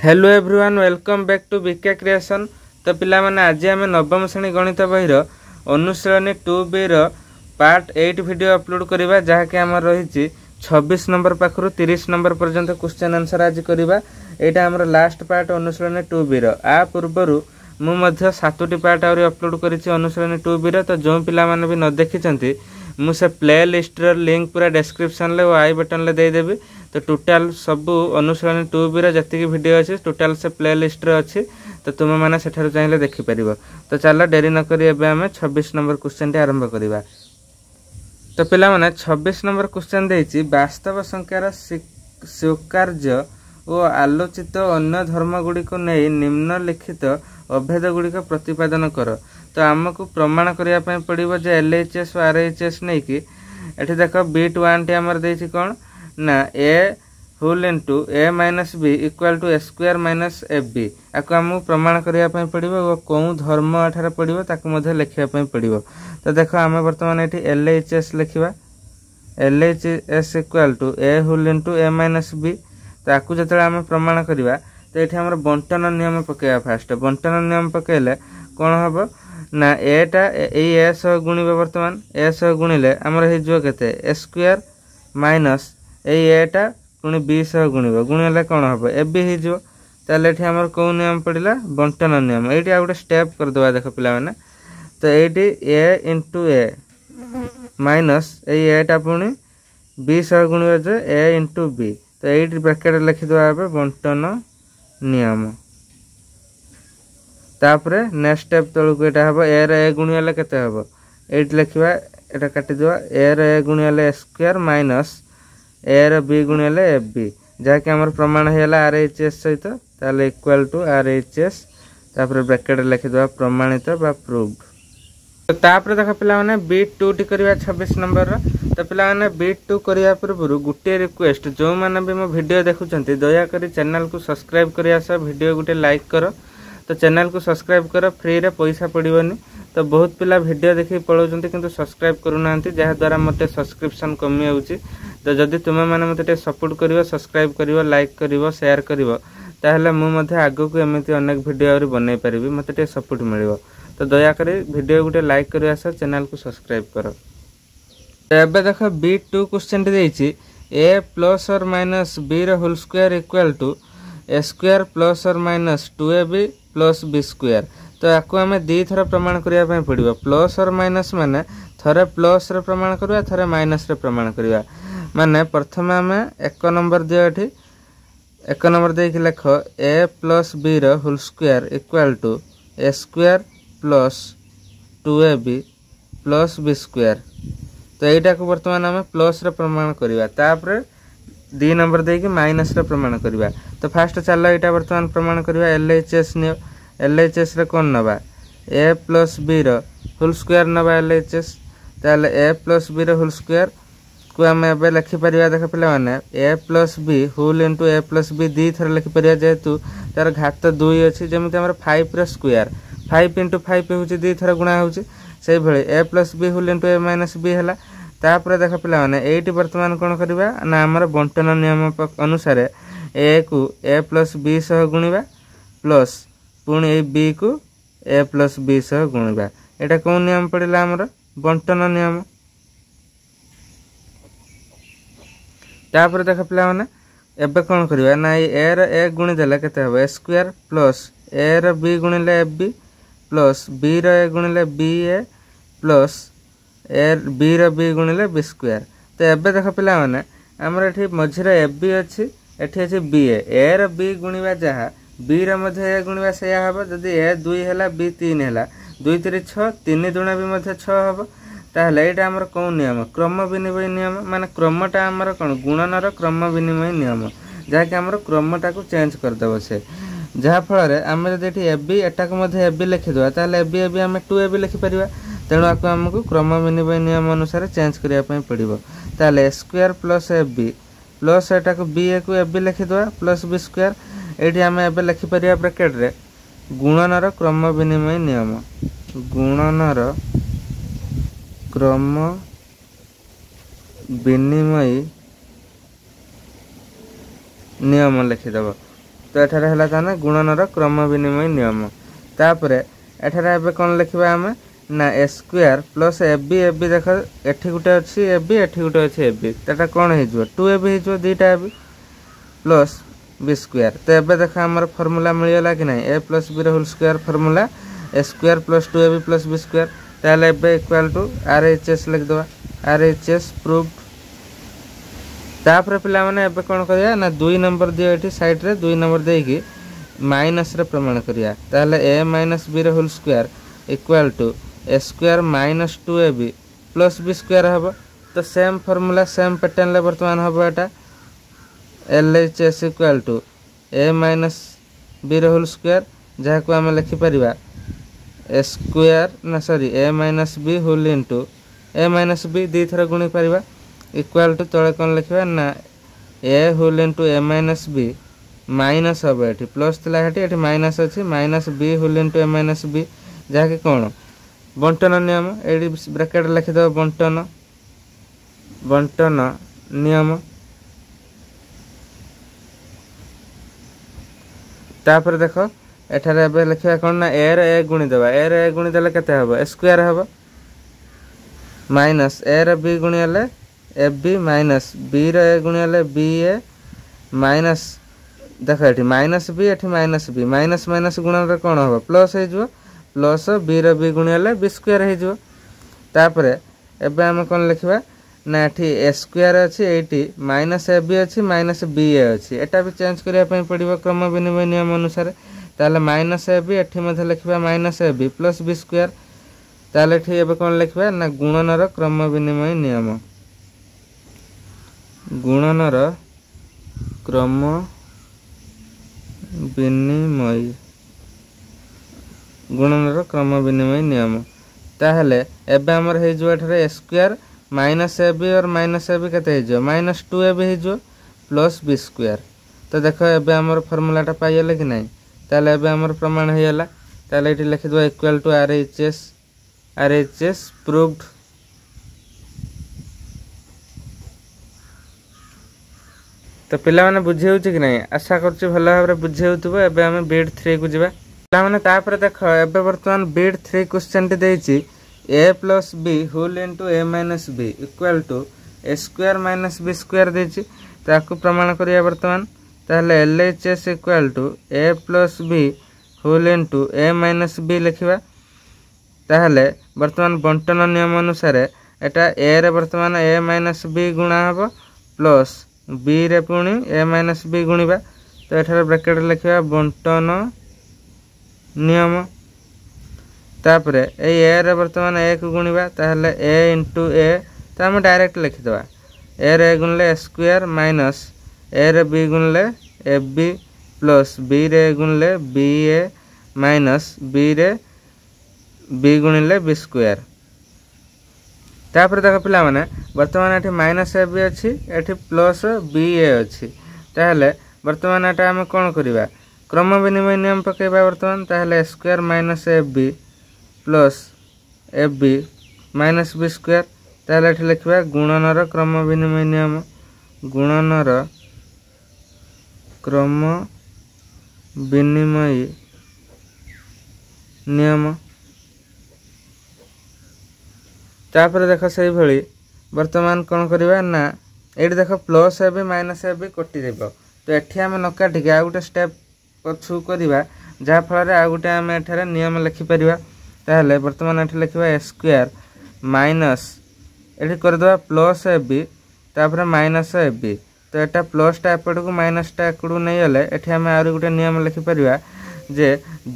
Hello everyone welcome back to BK creation. तो पिला माने आज आम नवम श्रेणी गणित बहीर अनुशीलनी 2B पार्ट 8 वीडियो अपलोड करवा जहाँकि आम रही 26 नंबर पाखु 30 नंबर पर्यंत क्वेश्चन आंसर आज करवा। यहाँ आम लास्ट पार्ट अनुशीलनी 2B आ पूर्वर मुझे 7टी पार्ट आहरी अपलोड कर अनुशीलनी 2B। तो जो पिला माने भी न देखी मुझे प्ले लिस्ट लिंक पूरा डिस्क्रिप्शन और आई बटन में देदेवी। तो टोटाल सब अनुशीलनी 2B जी वीडियो अच्छी टोटाल से प्ले लिस्ट अच्छी। तो तुम मैंने सेठार चाहिए देखिपर। तो चलो डेरी नक आम 26 नंबर क्वेश्चन टी आरंभ करवा। तो पिला माने 26 नंबर क्वेश्चन देछि वास्तव संख्यार स्वीकार्य और आलोचित अन्य धर्म गुड़िक नहीं निम्नलिखित अभेद गुड़िक प्रतिपादन कर। तो आमको प्रमाण करने पड़ो जे LHS और RHS नहीं कि एठी देख बीट 1 टी आमर देछि कोन ना A whole into A minus B equal to A square minus एफ बी। आपको आमको प्रमाण करने पड़ो कौन धर्म एठार पड़ो ताकू लिखापी पड़ो। तो देख आम बर्तमान ये LHS लिखा LHS equal to A whole into A minus B. तो आपको जो आम प्रमाण करवा तो ये आम बंटन नियम पकेवा। फास्ट बंटन नियम पकेले कौन हम ना एटा ए सह गुणिब बर्तमान ए सह गुणिले आमर हो ए स्क्वायर माइनस एटा पुणी बी सह गुणिब गुणिले कौन हम ए बी हो। ताले ये आमर कौ नियम पड़ा बंटन नियम। ये गोटे स्टेप करदे देख पे। तो ये ए इंटू ए माइनस एटा पुणी बी सह गुणिब जो ए इंटू बी। तो ये ब्रैकेट लिखिदे बंटन नियम। तापरे नेक्स्ट स्टेप तलक यहाँ हम ए गुणिले केते हम ये लिखा यहाँ काटिद ए गुणिले स्क्वायर माइनस ए बी गुणिले एफ बी जहाँकि आम प्रमाण होगा RHS सहित ताले इक्वाल टू RHS तापर ब्रैकेट लिखिद प्रमाणित बा प्रूव्ड। तो तापर देख पिला माने बीट 2 टी करवा 26 नंबर। तो पिला माने बीट 2 करवा पूर्व गोटे रिक्वेस्ट जो मैंने भी मो वीडियो देखुंत दयाकोरी चैनल को सब्सक्राइब करिया सह वीडियो गोटे लाइक कर। तो चैनल को सब्सक्राइब कर फ्री रे पैसा पड़ोनी। तो बहुत पिला वीडियो देखिए पलाउंट किंतु सब्सक्राइब करूना जहाँद्वारा मत सब्सक्रिप्शन कमी आउची। तो जदि तुम्हें मैंने मत सपोर्ट कर सब्सक्राइब कर लाइक कर शेयर कर ताहले मुझे आगो को एमती अनेक वीडियो बनई पारि मत सपोर्ट मिल। तो दयाकोरी वीडियो गोटे लाइक कर चैनल को सब्सक्राइब कर। तो एबे देख बीट 2 क्वेश्चन टी ए प्लस और minus B whole square equal to A square plus और minus 2ab plus B square. तो आपको आम दी थर प्रमाण करने पड़ो प्लस और माइनस माने थरे प्लस रे प्रमाण करवा थरे माइनस रे प्रमाण करवा। माने प्रथम आम 1 नंबर दियो ये 1 नंबर दे लिख A plus B whole square equal to A square plus 2ab plus B square. तो यहाँ को बर्तमान आम प्लस रे प्रमाण करवा तापर 2 नंबर देकी माइनस रे प्रमाण करवा। तो फास्ट चलो यहाँ बर्तमान प्रमाण करवा LHS नियो LHS रे कौन नवा A plus B whole square नवा LHS। ताले A plus B whole square को आम ए लिखिपर देख पे A plus B whole into A plus B दी थर लिखिपर जेहेतु तार घात 2 अच्छी जमी 5 रे स्क्वायर 5 इंटू 5 हूँ दी थर गुणा हो ए plus B whole into A minus B है। तापर देख पे ये बर्तमान कौन करवा ना आमर बंटन नियम अनुसार ए को ए प्लस बी सह गुणवा प्लस पुणी ए बी को ए प्लस बी सह गुणवा। यहाँ कौन नियम पड़ा आमर बंटन नियम। तापर देख पे एबे कौन करवा ना ए गुणीदेले केते हम A square plus A B गुणिले F B plus B A गुणिले B A plus A B B गुणिले बी स्क्वायर। तो एबे देख पिला माने हमर एठी मझिरे एफ बी अच्छी एठी अछि बी ए बी गुणिबा जहा बी ए गुणिबा सेया हबो जदि ए 2 हैला बी 3 हैला 2 3 6 3 दुणा भी 6 हबो। ताहले एटा हमर कोन नियम क्रम विनिमय नियम माने क्रमटा हमर कोन गुणनर क्रम विनिमय नियम जहा कि हमर क्रमटा को चेंज कर देबो से जहा फल रे हम जदि एठी एफ बी एटा को एफ बी लिखि दवा ताहले एफ बी हम 2ab लिखि परिबा। तेणु आपको आमको क्रम विनिमय नियम अनुसार चेंज करने पड़ो। ताले स्क्वायर प्लस एफ बी प्लस एटा को बी ए को एफ बी लिखिदवा प्लस बी स्क्वायर ये आम ए लिखिपर ब्रैकेट रे गुणनर क्रम विनिमय नियम गुणनर क्रम विनिमय नियम लिखिदेव। तो एठारे हला ताने गुणनर क्रम विनिमय नियम तापरे एठारे एबे कोन लिखिबा हमें ना ए स्क्वायर प्लस एबी एबी देख एठी गुटे अछि एबी एठी गुटे अछि एबी तटा कोन हे जो 2ab हे जो दीटा एबी प्लस बी स्क्वायर तो एबे देख हमर फार्मूला मिलियला कि नै a प्लस b रे whole square formula a square plus 2ab plus b square ताले एबे इक्वल टू RHS लिख दवा RHS प्रूव्ड तापर पिला माने एबे कोन करिया ना 2 नंबर दियो एठी साइड रे 2 नंबर देकी माइनस रे प्रमाण करिया ताले a माइनस b रे whole square equal to a square minus 2ab plus b square हबो तो सेम फार्मूला सेम पैटर्न ले वर्तमान हबो एटा LHS equal to a minus b रे होल स्क्वायर जहा को हम लिखि परिबा a स्क्वायर ना sorry a minus b whole into a minus b दी थरा गुणी परिबा इक्वल टू तळे कोन लिखबा ना a whole into a minus b minus हबो एठी प्लस तला हेठी एठी माइनस अछि minus b whole into a minus b जहा के कोन बंटन नियम एडी ब्रैकेट लिखि दो बंटन नियम तापर देखो एठारे एबे लिखिया कोन ना a रे a गुणी देबा a रे a गुणी देले केते हबो स्क्वायर हबो माइनस a रे b गुणी हले ab माइनस b रे a गुणी हले ba माइनस देखो एठी माइनस b एठी माइनस b माइनस माइनस गुणन रे कोन हबो प्लस हे जो प्लस b रे b गुणी हले b स्क्वायर हे जो तापर एबे हम कोन लिखबा ना एठी a स्क्वायर अछि एठी माइनस ab अछि माइनस ba अछि एटा भी चेंज करिया पई पड़िबो क्रम विनिमय नियम अनुसार ताले माइनस ab एठी मध्ये लिखबा minus ab plus b square ताले एठी एबे कोन लिखबा ना गुणनर क्रम विनिमय नियम गुणनर क्रम विनिमय गुणनर क्रम विनिमय नियम ताहले एबे हमर हे जो एठरे स्क्वायर माइनस ab और माइनस ab केते हे जो माइनस 2ab हे जो प्लस b स्क्वायर तो देखो एबे हमर फार्मूला टा पाइले कि नै ताले एबे हमर प्रमाण हेयला ताले एठी लिखि दो इक्वल टू RHS प्रूव्ड तो पिला माने बुझे होछि कि नै आशा करछि भलो भाबरे बुझे होतबो एबे हम बीट 3 को जिबा पिला माने तापर देखो एबे वर्तमान बीट 3 क्वेश्चन टी देछि a plus b whole into a minus b equal to a square minus b square देछि ताकू प्रमाण करिया वर्तमान ताहले LHS equal to a plus b whole into a minus b लिखिबा ताहले वर्तमान बंटन नियम अनुसार एटा a रे वर्तमान a minus b गुणा हबो प्लस b रे पुनी a minus b गुणिबा तो एठारे ब्रैकेट लिखिबा बंटन नियम तापरे ए रे वर्तमान a को गुणिबा ताहले a into a तो हम डायरेक्ट लिखि दबा a रे गुणले स्क्वायर माइनस a रे b गुणले ab प्लस b रे गुणले ba माइनस b रे b गुणले b स्क्वायर तापर देखो पिला माने वर्तमान एठी माइनस ab अछि एठी प्लस ba अछि ताहले वर्तमान एटा हम कोन करिबा क्रम विनिमय नियम पकेबा वर्तमान ताहले square minus ab plus ab minus b square ताले एठी लिखबा गुणनर क्रम विनिमय नियम गुणनर क्रम विनिमय नियम तापर देखो सही भली वर्तमान कोन करिबा ना एठी देखो प्लस ab माइनस ab कटि जेबो तो एठी हम न काटि के आ गुटे स्टेप पछु करिबा जा फल रे आ गुटे हम एठारे नियम लिखि परिबा ताहले वर्तमान एठी लिखबा a स्क्वायर माइनस एठी कर दबा प्लस ab तापर माइनस ab तो एटा प्लस टा एपड को माइनस टा एकडू नै हले एठी हम आरो गुटे नियम लिखि परिबा जे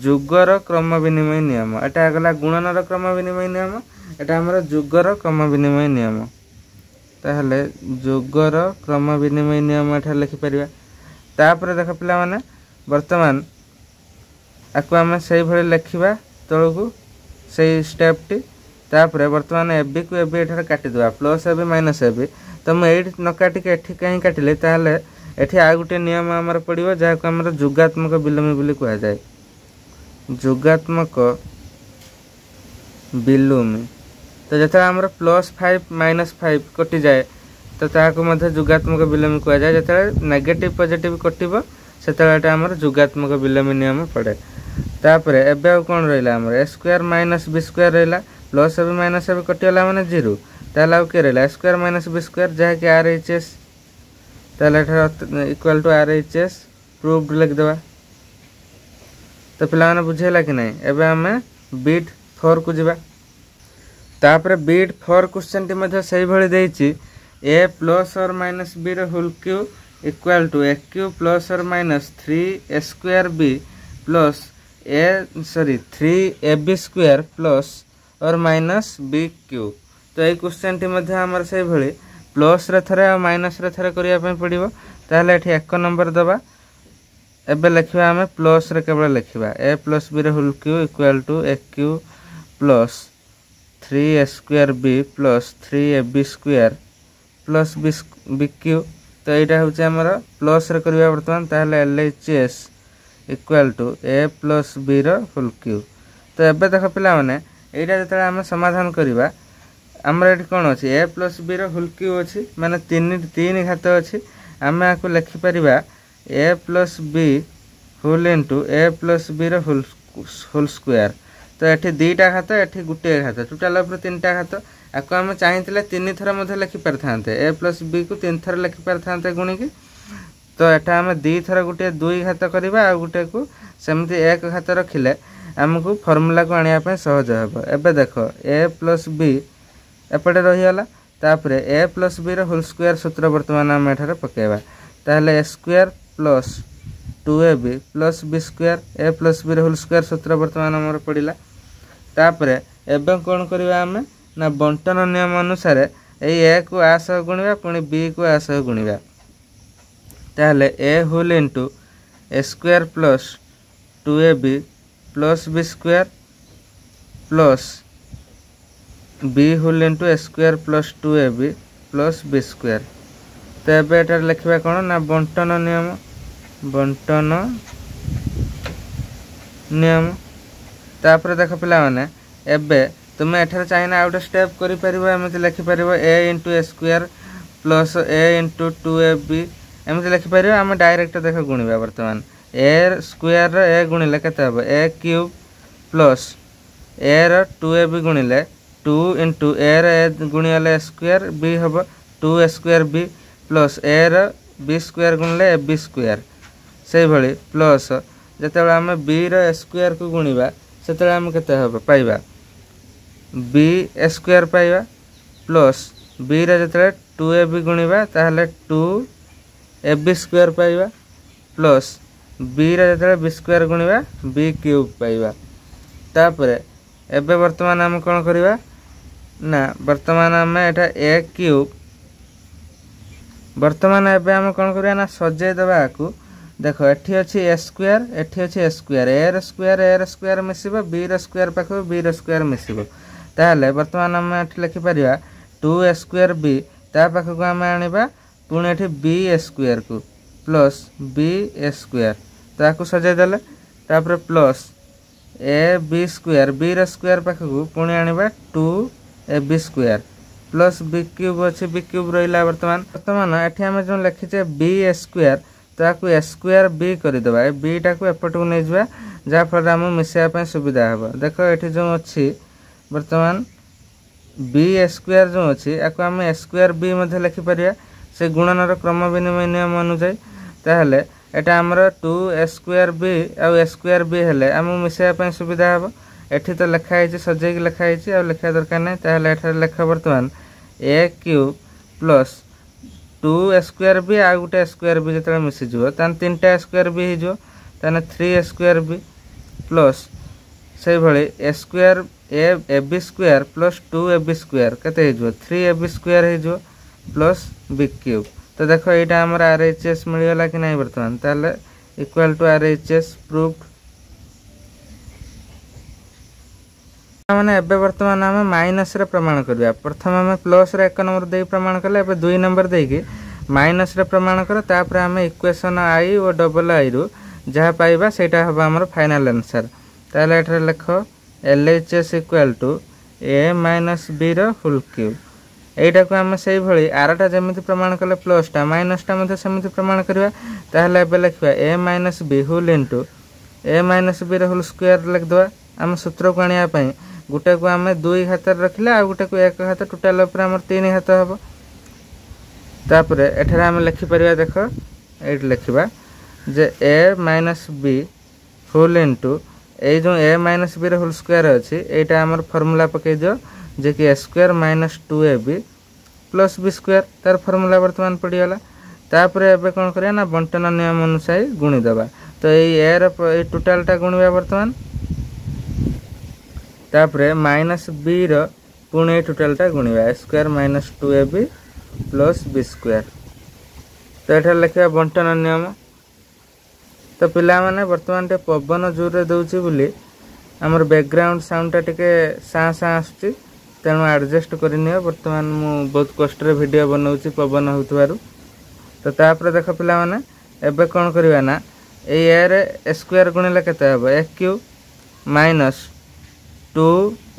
जुगर क्रम विनिमय नियम एटा गला गुणनर क्रम विनिमय नियम एटा हमर जुगर क्रम विनिमय नियम ताहले जुगर क्रम विनिमय नियम एठा लिखि परिबा तापर देख पिला माने वर्तमान आकु हम सही भले लिखिबा तळकु सही स्टेप टी तापर वर्तमान ab को ab एठा काटि दबा प्लस ab माइनस ab तो हम एठी न काटि के एठी कहीं काटिले ताहले एठी आ गुटे नियम हमर पडिबो जा को हमर जुगात्मक विलोमी बोली कहया जाय जुगात्मक विलोमी तो जता हमर +5 -5 कटि जाए तो ताको मध्ये जुगात्मक विलोमी कहया जाय जता नेगेटिव पॉजिटिव कटिबो सेतबेला आमर जुगात्मक विलोम नियम पड़े। तापर एबे आ कौन रहा आमर A square minus B square रहा प्लस ए माइनस ए कटिगला मैंने 0 ताल आउ किए रहा A square minus B square जहाँकि R H S equal to R H S proved लिखिदेवा। तो पे बुझेगा कि नहीं एबे आम बीट 4 को जीवा। तापर बीट 4 क्वेश्चन टी से भाई ए प्लस और minus B whole cube equal to A cube plus और minus 3 A square B plus 3 A B square plus और माइनस बी क्यू। तो ये क्वेश्चन टी आमर से भाई प्लस रे थरे और माइनस रे थरे करने पड़ो। ताहले एठी 1 नंबर दबा एबे लिखा आम प्लस रे केवल लिखा A plus B whole cube equal to A cube plus 3 A square B plus 3 A B square plus B cube. तो यहाँ हूँ आमर प्लस रे करवा बर्तमान ताहले L H S equal to A plus B whole cube. तो एबे देख पिला माने यहाँ जो आम समाधान करवा आमर ये कौन अच्छी ए प्लस बी होल क्यू अच्छी माने 3 घात अच्छी आम आपको लिखिपर ए plus B whole into A plus B whole square. तो ये 2टा घात ये गोटे घात टोटाल 3टा घात आपको आम चाहिए 3 थर लिखिपार था ए प्लस बी को 3 थर लिखिपार था गुणिकी। तो यहाँ आम 2 थर गोटे 2 घात करवा गोटे को सेमती 1 घात रखिले आमको फर्मूला को आने सहज हे। एबे देख ए प्लस बी एपटे रहीगला तापर A plus B whole square सूत्र बर्तमान आम एठारे पकेबा ताहले A square plus 2ab plus B square A plus B whole square सूत्र बर्तमान आमर पड़ा। तापर एबे कौन करवा आम ना बंटन नियम अनुसार ए को आ सह गुणिबा पुणी बी को आ सह गुणिबा ताहले A whole into A square plus 2ab plus B square plus B whole into A square plus 2ab plus B square. तो ये लिखा कौन ना बंटन नियम। तापर देख पिला माने एबे तुम्हें एठार चाहिए आउ गोटे step करमती लिखिपर A into A square plus A into 2ab एमती लिखिपर आम डायरेक्ट देख गुणवा बर्तमान ए स्क्वायर ए गुणिले केते हबो ए क्यूब प्लस ए रो 2ab गुणिले 2 इंटू ए गुणिले स्क्वायर बी हम 2 square B plus A B square गुणिले ए बी स्क्वायर से भाई प्लस जिते आम बी स्क्वायर को गुणवा से आम के पाइबा बी स्क्वायर पाइबा प्लस बी जो 2ab गुणवा ताहले 2 ए बी स्क्वायर पाइबा प्लस बी जो बी स्क्वायर गुणवा बी क्यूब पाइबा। तापर एबे वर्तमान आम कौन करवा ना वर्तमान आम एटा ए क्यूब वर्तमान एबे आम कौन करवा ना सजे देबा को देख एठी अछि ए स्क्वायर एठी अछि ए स्क्वायर ए स्क्वायर मिसिबो बी स्क्वायर पाखो बी स्क्वायर मिसिबो ताहले वर्तमान आम एठी लिखि परिबा 2 स्क्वायर बी ता पाखो को आम आनिबा पुणी एठी बी स्क्वायर को प्लस बी स्क्वायर ताको सजे देले तापर प्लस ए बी स्क्वायर पाखो पुणी आनिबा 2 A B square plus B cube अच्छे बी क्यूब रहा वर्तमान ये आम जो लिखीचे बी स्क्वायर ताकू ए स्क्वायर बी करदे बी टाक एपट को नहीं जावा जहाँफल आम मिसाइवाई सुविधा हे। देख ये जो अच्छी वर्तमान बी स्क्वायर जो अच्छी आपको आम स्क्वायर बी लिखिपर से गुणनर क्रम विनिमय नियम अनुଯାयी ताहले एटा आमर 2 स्क्वायर बी आ स्क्वायर बी हेले आम मिसाइवाई सुविधा हे। एठी तो लिखाई सजेक लिखाई आ लिखा दरकार नहीं ताहले एठार लेख वर्तमान ए क्यूब प्लस 2 स्क्वायर बी आ गोटे स्क्वायर बी जो मिसीज तान 3टा स्क्वायर बी हो 3 स्क्वायर बी प्लस से भाई A square A B square plus 2 A B square केते 3 ए बी स्क्वायर हो प्लस बी क्यूब। तो देख यहाँ आम आर एच एस मिलगला कि नहीं वर्तमान ताहले equal to R H S proved. मैंने एबे वर्तमान आम माइनस रे प्रमाण करवा प्रथम आम प्लस रे 1 नंबर दे प्रमाण कले एबे 2 नंबर देकी माइनस रे प्रमाण कर तापर आम इक्वेशन आई और डबल आई रु जहाँ पाइबा सेटा हबा हमर फाइनल आंसर। ताले एठरे लिख L H S equal to A minus B रो होल क्यूब এইটা को आम से भाई आरटा जमी प्रमाण कले प्लसटा माइनसटा सेमती प्रमाण करवा ताहले एबे लिखा ए minus B whole into A minus B whole square लिखिदेवा आम सूत्र को आने गोटे को आम 2 हाथ रखिले आ गोटे को 1 हाथ टोटाल आम 3 हाथ हम तापर एठार आम लिखिपर देख ये लिखा जे A minus B whole into ये जो A minus B whole square अच्छी यहाँ आम फर्मूला पकई दियो जे कि A square minus 2ab plus B square तार फर्मूला बर्तमान पड़गला तापर एबे कौन करिया ना बंटन नियम अनुसार गुणीदेवा तो ये टोटालटा गुणिया बर्तमान तापर माइनस बी पुणी टोटालटा गुणिया A square minus 2ab plus B square तो ये लिखा बंटन नियम तो पिला माने बर्तमान टे पवन जोर दौची बोली आमर बैकग्राउंड साउंडटा टिके सा सा आसुची तेणु एडजस्ट करनी बर्तमान मु बहुत कष्ट वीडियो बनाऊँगी पवन होतबारु तो तापर देख पिला माने एबे कौन करवा ना ए स्क्वायर गुणिले केते हबो ए क्यू माइनस 2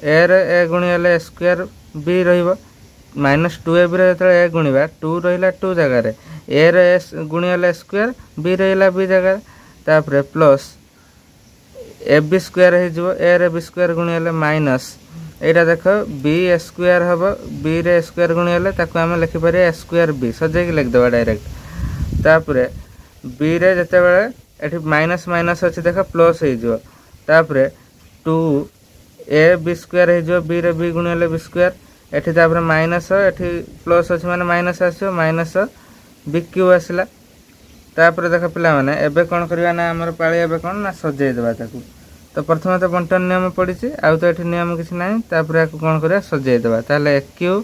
ए गुणिले स्क्वायर बी रहिबो माइनस 2ab ए गुणिबा 2 रहिला 2 जगह रे ए गुणिले स्क्वायर बी रहिला बी जगह तापर प्लस ए बी स्क्वायर हो ए बी स्क्वायर गुणिले माइनस यहाँ देख बी स्क्वायर हम बी रे स्क्वायर गुणिले आम लिखिपर ए स्क्वायर बी सजेक लिखिदेवा डायरेक्ट तापर बी रे जिते बड़े ये माइनस माइनस अच्छी देख प्लस होपर 2 ए बी स्क्वायर हो बी रे बी गुणिले बी स्क्वायर एठी तापर माइनस एठी प्लस अच्छे माने माइनस आसो माइनस बी क्यू आसला तापर देख पिला माने एबे कौन करवा ना आमर पाली एबे कौन ना सजाई देबा ताकू तो प्रथम तो बंटन नियम पड़ी आउ तो ये नियम किसी ना तापर या कौन करवा सजाई देबा ताले ए क्यू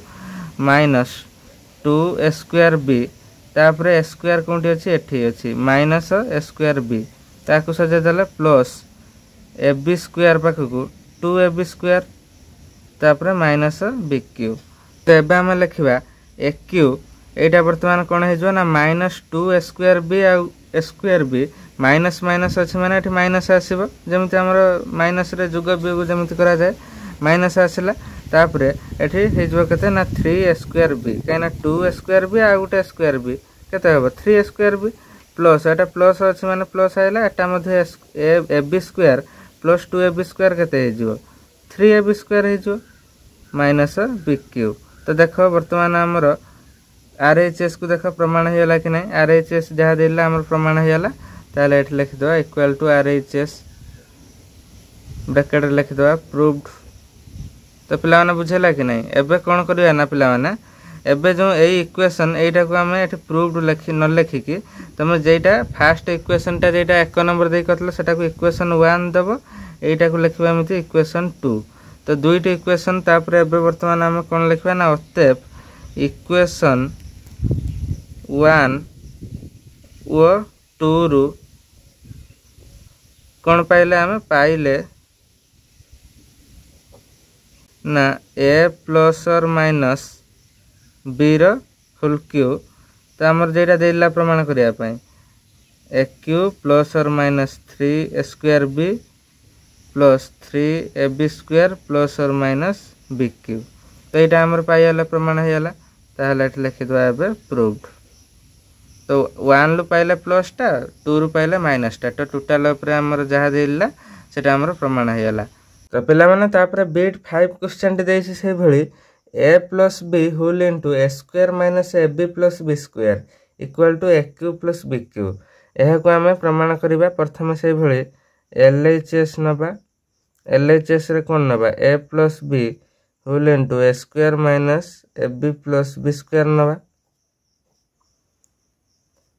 माइनस 2 ए स्क्वायर बी तापर ए स्क्वायर कोंटी अछि एठी अछि माइनस ए स्क्वायर बी ताकू सजाई देले प्लस ए बी स्क्वायर पाखकू 2 ए बी स्क्वायर तापर माइनस बी क्यू तो एबे आम लिखा ए क्यू यहाँ बर्तमान कौन हो ना माइनस 2 ए स्क्वायर बी आउ ए स्क्वायर बी माइनस माइनस अच्छे माने ये माइनस आसो जमी आम माइनस रे जुग वियोग जमी करा जाए माइनस आसला तापर ये होते ना 3 ए स्क्वायर बी कहीं 2 ए स्क्वायर बी आ गोटे स्क्वायर बी केते हम 3 ए स्क्वायर बी प्लस एटा प्लस अच्छे माने प्लस आइला एटा A B square plus 2 A B square केते 3 ए बी स्क्वायर हो माइनस बी क्यू तो देख बर्तमान आमर RHS को देख प्रमाण होगा कि नहीं RHS जहाँ देला आमर प्रमाण होगा ताले ये लिखिदेवा इक्वल टू RHS ब्रैकेट लिखिदेवा प्रूव्ड तो पिला माने बुझेला कि नहीं एबे कौन करवा ना पिला माने एबे जो यही इक्वेशन यहाँ को आम ये प्रूव्ड न लिखिकी तुम जेटा फास्ट इक्वेशनटा जेटा 1 नंबर दे करथिल सेटा को इक्वेशन 1 देव यहाँ को लिखा एमती इक्वेशन 2 तो दुईटी इक्वेशन तापर एबे वर्तमान आम कौन लिखा ना अतएव इक्वेशन 1 ओ 2 रु कौन पाइले आम पाइले ना ए प्लस और माइनस बी होल क्यू तो आमर जेटा देला प्रमाण करने ए क्यू प्लस और minus 3 A square B plus 3 A B square plus और माइनस बी क्यू तो यहाँ आमर पाइला प्रमाण होगा ताहले लिखिदेवा एबे प्रूव्ड तो 1 रु पाइले प्लसटा 2 रु पाइले माइनसटा तो टोटाल आमर जहाँ देला सेटा आमर प्रमाण होगा तो पिला माने तापर बीट 5 क्वेश्चन देछि से भली A plus B whole into A square minus A B plus B square equal to A cube plus B cube यह को आम प्रमाण करवा प्रथम से भली LHS नबा LHS रे कौन नबा A plus B whole into A square minus A B plus B square नबा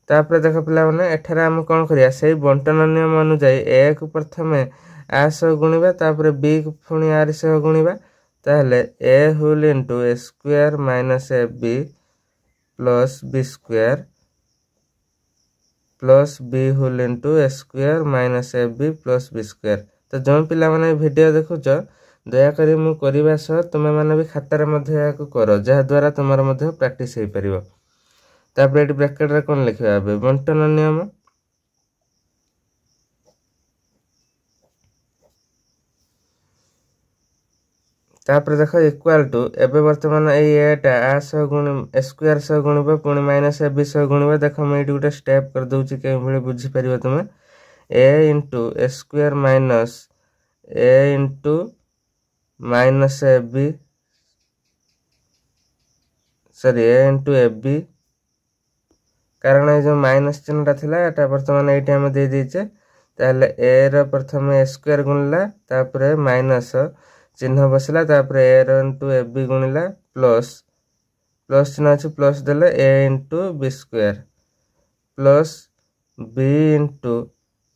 तापर देख पिला माने एठारे हम कौन करिया से बंटन नियम अनुसार ए को प्रथम आ सह गुणिबा तापर बी को पुणी आर सह गुणिबा ताहले A whole into A square minus A B plus B square plus B whole into A square minus A B plus B square तो जो पिला माने वीडियो देखुच दयाकोरी मु करबा सह तुमे माने भी खातार मध्ये याको करो जहा द्वारा तुमर मध्ये प्रैक्टिस होई परिबो तापर एटी ब्रैकेट रे कोन लिखिबा बे बंटन नियम तापर देख इक्वाल टू एबे वर्तमान एटा आ सह गुण ए स्क्वायर सह गुणिब पुणी माइनस ए बी सह गुणिब देख मैं ये गोटे स्टेप कर दूची के भली बुझी परिबो तुमे A into A square minus A into minus A B sorry A into A B कारण ये जो माइनस चिन्हटा थिला एटा वर्तमान एटी हम दे दीचे ताले ए रो प्रथम ए स्क्वायर गुणला तापर माइनस चिन्ह बसला तापर ए रो इंटू ए बी गुणिला प्लस प्लस चिन्ह अछि प्लस देले A into B square plus B into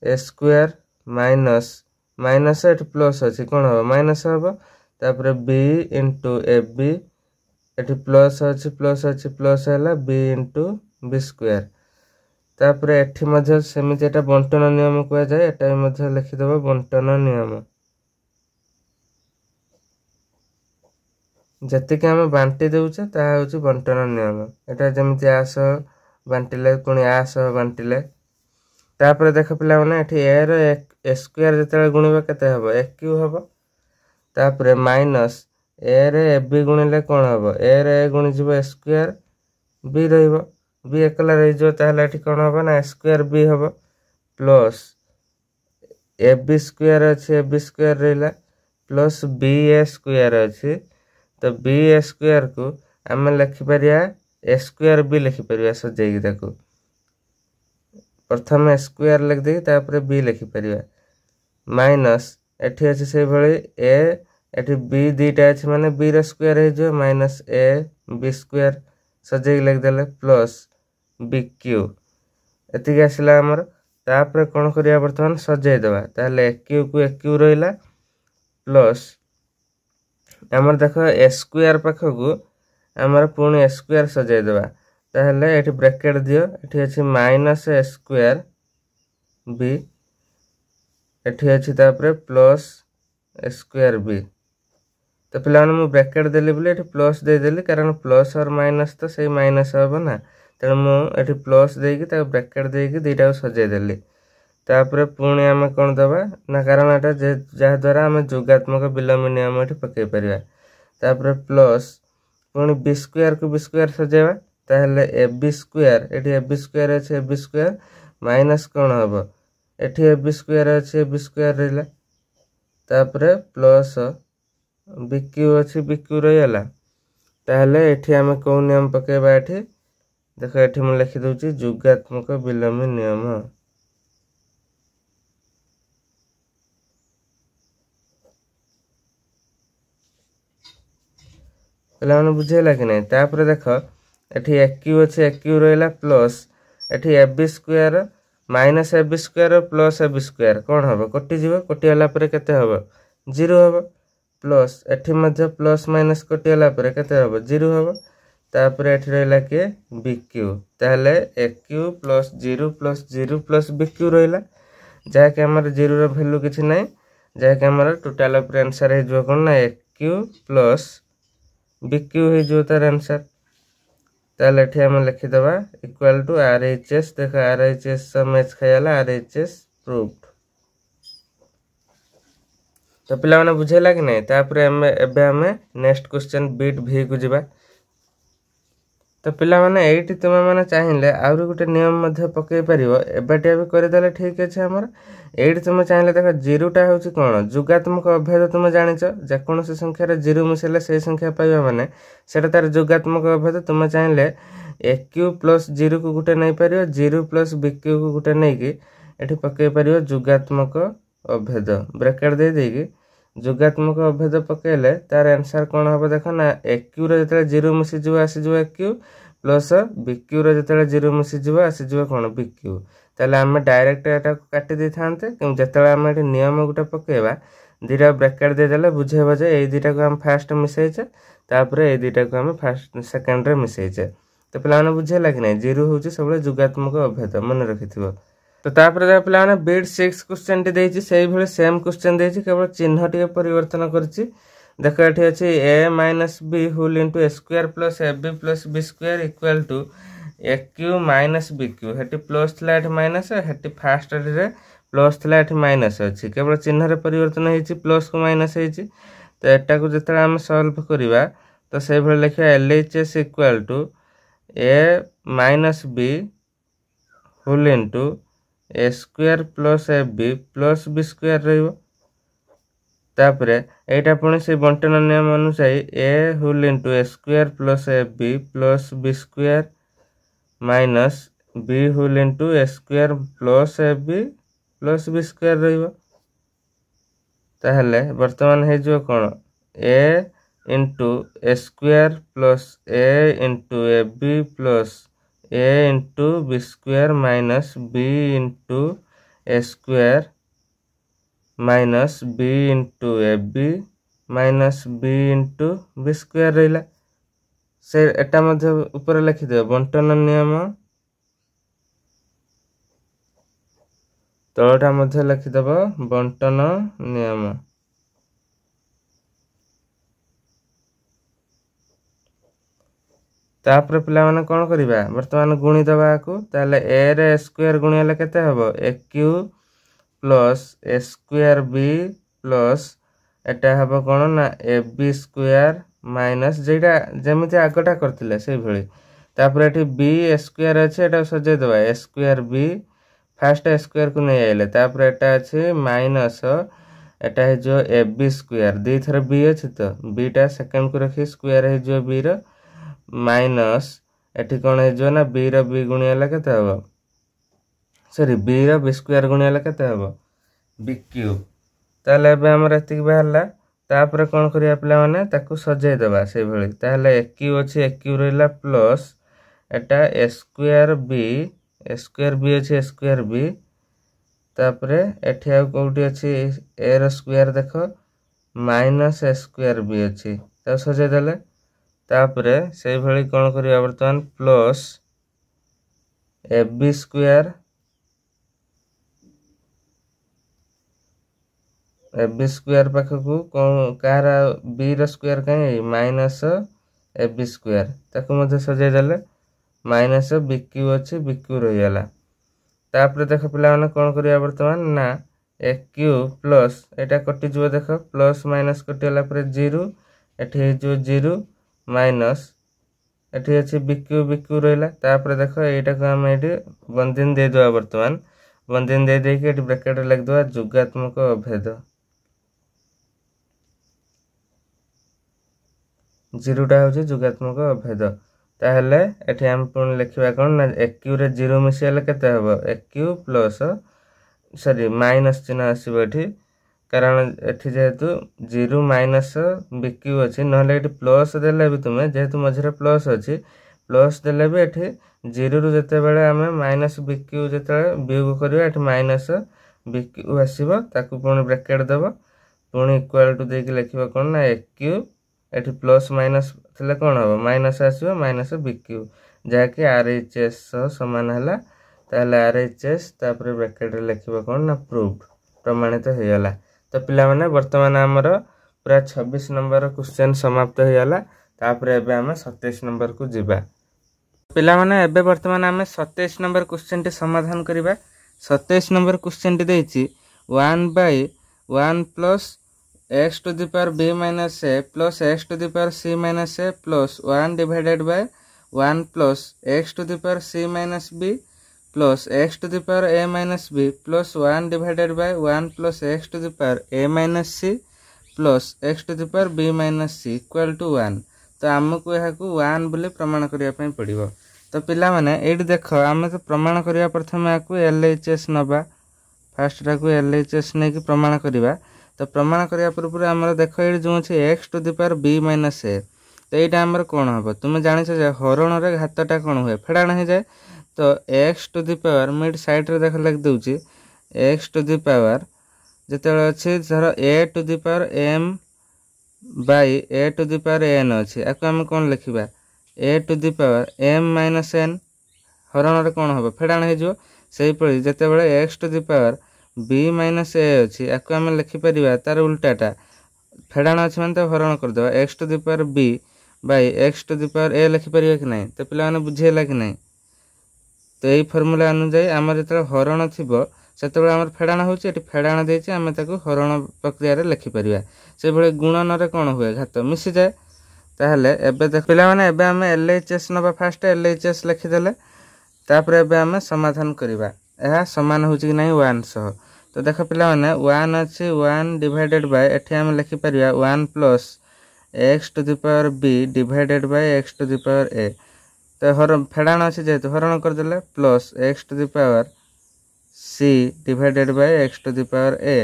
A square minus minus एट प्लस अछि कोन हो माइनस हो तापर बी इंटू ए बी एटी प्लस अछि प्लस हैला बी इंटू बी स्क्वायर तापर एठी मध्ये सेमिति एटा बंटन नियम कुआ जाय एटा मध्ये लिखि देबो बंटन नियम जति के हम बांटी देउचे ता होची बंटन नियम एटा जेमिति आस बांटिले पुणी आस बांटिले तापर देख पिला माने एठी ए रो ए स्क्वायर जते गुणिबा केते हबो ए क्यू हबो तापर माइनस ए रे ए बी गुणिले कोन हबो ए रे ए गुणि जिवो ए स्क्वायर बी रहइबो बी एकला रहि जो ताहले एठी कोन हबो ना स्क्वायर बी हबो प्लस ए बी स्क्वायर अछि ए बी स्क्वायर रहला प्लस बी ए स्क्वायर अछि तो बी ए स्क्वायर को आम लिखि परिया ए स्क्वायर बी लिखि परिया सजेई ताको प्रथम ए स्क्वायर लिख दे तापर बी लिखि परिया माइनस एठी अछि से भली ए एठी बी दीटा अछि माने बी रो स्क्वायर हे जो माइनस ए बी स्क्वायर सजेई लिख देले प्लस बी क्यू एति आसला हमर तापर कोन करिया वर्तमान सजेई देबा ताले ए क्यू को ए क्यू रहिला प्लस हमर देखो ए स्क्वायर पाखकू हमर पुणी ए स्क्वायर सजाई देबा ताहले एठी ब्रैकेट दियो एठी अछि माइनस ए स्क्वायर बी एठी अछि तापर प्लस ए स्क्वायर बी तो पिलान मु ब्रैकेट देली बोले एठी प्लस दे देली कारण प्लस और माइनस तो सही माइनस होबो ना तेन मु एठी प्लस देकी ता ब्रैकेट देकी दुईटा को सजाई देली तापर पुणी आम कौन दबा ना कारण एटा जहा द्वारा आम जोगात्मक विलोम नियम एठी पकई परिया तापर प्लस पुणी बी स्क्वायर को बी स्क्वायर सजेबा ताहले ए बी स्क्वायर एठी ए बी स्क्वायर अछि ए बी स्क्वायर माइनस कोन हबो एठी ए बी स्क्वायर अछि ए बी स्क्वायर रहला तापर प्लस बी क्यू अछि बी क्यू रहला ताहले एठी आम कोन नियम पकेबा एठी देखो एठी म लिखि दउची जोगात्मक विलोम नियम पहले मैंने बुझेला कि नहीं तापर देख एठी ए क्यू अच्छे ए क्यू रहा प्लस एठी A B square minus A B square plus A B square कौन हम कटिज कटिगला केते हम 0 हम प्लस एठी मध्य प्लस माइनस कटिगला केते हम 0 हम तापर एठी रहला के बी क्यू ताहले A cube plus 0 plus B cube रहला जाके हमर 0 रो वैल्यू किछि नै जाके हमर टोटल ऑफ आंसर हे जो कोन ना ए क्यू प्लस बी क्यू है जो तार आंसर ताले एठी हम लिखि दबा इक्वल टू आरएचएस देखो आरएचएस से मैच खायला आरएचएस प्रूव्ड तो पिला माने बुझेला कि नहीं तापर हम एबे हम नेक्स्ट क्वेश्चन बिट भी को जिबा तो पिला माने एठी तुम माने चाहिले आउरी गुटे नियम मध्ये पकई परिबो एबाटे भी करि देले ठीक अछि हमर एठी तुम चाहिले देखो 0 टा होची कोन जोगात्मक अभेद तुम जानिछ जे कोनोसी संख्या रे 0 मिसेले से संख्या पाइबा माने सेटा तार जोगात्मक अभेद तुम चाहिले ए क्यू प्लस 0 को गुटे नै परियो 0 प्लस बी क्यू को गुटे नै कि एठी पकई परियो जोगात्मक अभेद ब्रैकेट दे देगी जोगात्मक अभेद पकेले तार आंसर कोन हबो देखो ना ए क्यू रे जतले 0 मिसि जिवो आसी जिवो ए क्यू प्लस बी क्यू रे जतले 0 मिसि जिवो आसी जिवो कोन बी क्यू ताले हम डायरेक्ट एटा काटि दे थानते कि जतले हम एटी नियम गुटा पकेबा दीटा ब्रैकेट दे देले बुझेबो जे ए दीटा को हम फर्स्ट मिसैछे तापर ए दीटा को हम फर्स्ट सेकंड रे मिसैछे तो प्लान बुझेला कि नै 0 होची सबले जोगात्मक अभेद मन रखिथिबो तो तापर जे प्लान बिट 6 क्वेश्चन टी देछि सेही भले सेम क्वेश्चन देछि केवल चिन्ह टी परिवर्तन करछि देखो एठी अछि a - b whole into a square plus ab plus b square equal to aq minus bq हेटी प्लस थला एठी माइनस हेटी फर्स्ट रे प्लस थला एठी माइनस अछि केवल चिन्ह रे परिवर्तन हेछि प्लस को माइनस हेछि तो एटा को जिते आम सल्व करवा तो से लिखा LHS equal to A minus B whole into A square plus A B plus B square रही एटा पुणी से बंटन नियम अनुसार A whole into A square plus A B plus B square minus B whole into A square plus A B plus B square रही बर्तमान हो कौन A into A square plus A into A B plus A into B square minus B into A square minus B into A b minus B into B square रहा से एटा मध्य ऊपर लिखिदे बंटन नियम तलटा मध्य लिखिदेव बंटन नियम तापर पिला माने कौन करिबा वर्तमान गुणी दबा को ताले ए रे स्क्वायर गुणिले केते हबो ए क्यू प्लस ए स्क्वायर बी प्लस एटा हबो कोन ना ए बी स्क्वायर माइनस जेटा जेमिति आगटा करथिले सेही भली तापर एठी बी स्क्वायर अछि एटा सजे दबा ए स्क्वायर बी फर्स्ट स्क्वायर को नहीं आइले तापर एटा अछि माइनस एटा है जो ए बी स्क्वायर दी थर बी अछि तो बी टा सेकंड को रखी स्क्वायर है जो बी रो माइनस एठी कोन है जो ना बी रो बी गुणियाला केते हबो सॉरी बी रो बी स्क्वायर गुणियाला केते हबो बी क्यूब ताले एबे हमर एतिक बाहरला तापर कोन करिया पिला माने ताकू सजाई देबा से भली ताले ए क्यू अछि ए क्यू रहला प्लस एटा ए स्क्वायर बी अछि ए स्क्वायर बी तापर एठी आ कोठी अछि ए रो स्क्वायर देखो माइनस ए स्क्वायर बी अछि ता सजाई देले तापर से भली कोन करिया वर्तमान प्लस ए बी स्क्वायर पाखकू कार बी रो स्क्वायर कहीं माइनस ए बी स्क्वायर ताकू मध्य सजाई देले माइनस बी क्यू अछि बी क्यू रही गला तापर देख पिला माने कोन करिया वर्तमान ना ए क्यू प्लस एटा कटि जबो देख प्लस माइनस कटिला पर 0 एठी जो 0 माइनस एठी अछि बी क्यू रहला तापर देख एटा को हम एठी बंदिन दे दवा वर्तमान बंदिन दे दे के एठी ब्रैकेट लिख दवा जुगात्मक अभेद 0 टा होची जुगात्मक अभेद ताहले एठी हम पुन लिखिबा कोन ना ए क्यू रे 0 मिसिले केते हबो ए क्यू प्लस सॉरी माइनस चिन्ह आसीबो एठी कारण एठी जेहेतु 0 माइनस बी क्यू अछि नहले एठी प्लस देले भी तुमे जेहेतु मझरे प्लस अछि प्लस देले भी एठी 0 रु जते बेले हमें माइनस बी क्यू जते वियोग करियो एठी माइनस बी क्यू आसीबो ताकू पुनी ब्रैकेट देबो पुनी इक्वल टू दे के लिखिबो कोन ना ए क्यू एठी प्लस माइनस थिले कोन हो माइनस आसीबो माइनस बी क्यू जाके आरएचएस समान हला ताले आरएचएस तापर ब्रैकेट रे लिखिबो कोन ना प्रूव्ड प्रमाणित हो गला तो पिला माने वर्तमान हमर पूरा 26 नंबर क्वेश्चन समाप्त हो गला तापर एबे हम 27 नंबर को जिबा पिला माने एबे वर्तमान हम 27 नंबर क्वेश्चन टी समाधान करिबा 27 नंबर क्वेश्चन टी देछि 1/1 plus x to the power b minus a plus x to the power c minus a plus 1 divided by 1 plus x to the power c minus b plus x to the power a minus b plus 1 divided by 1 plus x to the power a minus c plus x to the power b minus c equal to 1 तो हमको यह को 1 बोले प्रमाण करिया पई पड़िबो तो पिला माने एडी देखो हम तो प्रमाण करिया प्रथम याकू LHS नबा फर्स्ट टा को LHS नै कि प्रमाण करिबा तो प्रमाण करिया पूर्व हमर देखो एडी जो छै x to the power b minus a तो एटा हमर कोन हबो तुमे जानि छ जे हरण रे घातटा कोन होय फेडाण हे जाय तो x टू द पावर मिड साइड रे देख लिख दउची x टू द पावर जते अछि धर a to the power m by a to the power n अछि आको हम कोन लिखिबा a to the power m minus n हरण रे कोन होबो फेडाण हे जो सेही परि जते बेले x to the power b minus a अछि आको हम लिखि परिबा तार उल्टाटा फेडाण अछि माने त हरण कर देबा x to the power b by x to the power a लिखि परिबा कि नै तो पिला माने बुझेला कि नै तो यही फॉर्मूला अनुसार आम जो हरण थी ସେତେବେଳେ ଆମର ଫେଡ଼ାଣ ହେଉଛି, ଏଠି ଫେଡ଼ାଣ ଦେଇଛି, ଆମେ ତାକୁ ହରଣ ପ୍ରକ୍ରିୟାରେ ଲେଖିପାରିବା। ସେଭଳି ଗୁଣନରେ କ'ଣ ହୁଏ, ଘାତ ମିଶିଯାଏ। ତାହେଲେ ଏବେ ଦେଖ ପିଲାମାନେ, ଏବେ ଆମେ LHS ନେବା। ଫାଷ୍ଟ LHS ଲେଖିଦେଲେ, ତାପରେ ଏବେ ଆମେ ସମାଧାନ କରିବା। ଏହା ସମାନ ହେଉଛି କି ନାହିଁ 1 ସହ। ତ ଦେଖ ପିଲାମାନେ, 1 ଅଛି, 1 ଡିଭାଇଡେଡ଼ ବାଇ, ଏଠି ଆମେ ଲେଖିପାରିବା 1 plus x to the power b divided by x to the power a। ତ ଫେଡ଼ାଣ ଅଛି ଯେହେତୁ ହରଣ କରିଦେଲେ, plus x to the power c divided by x to the power a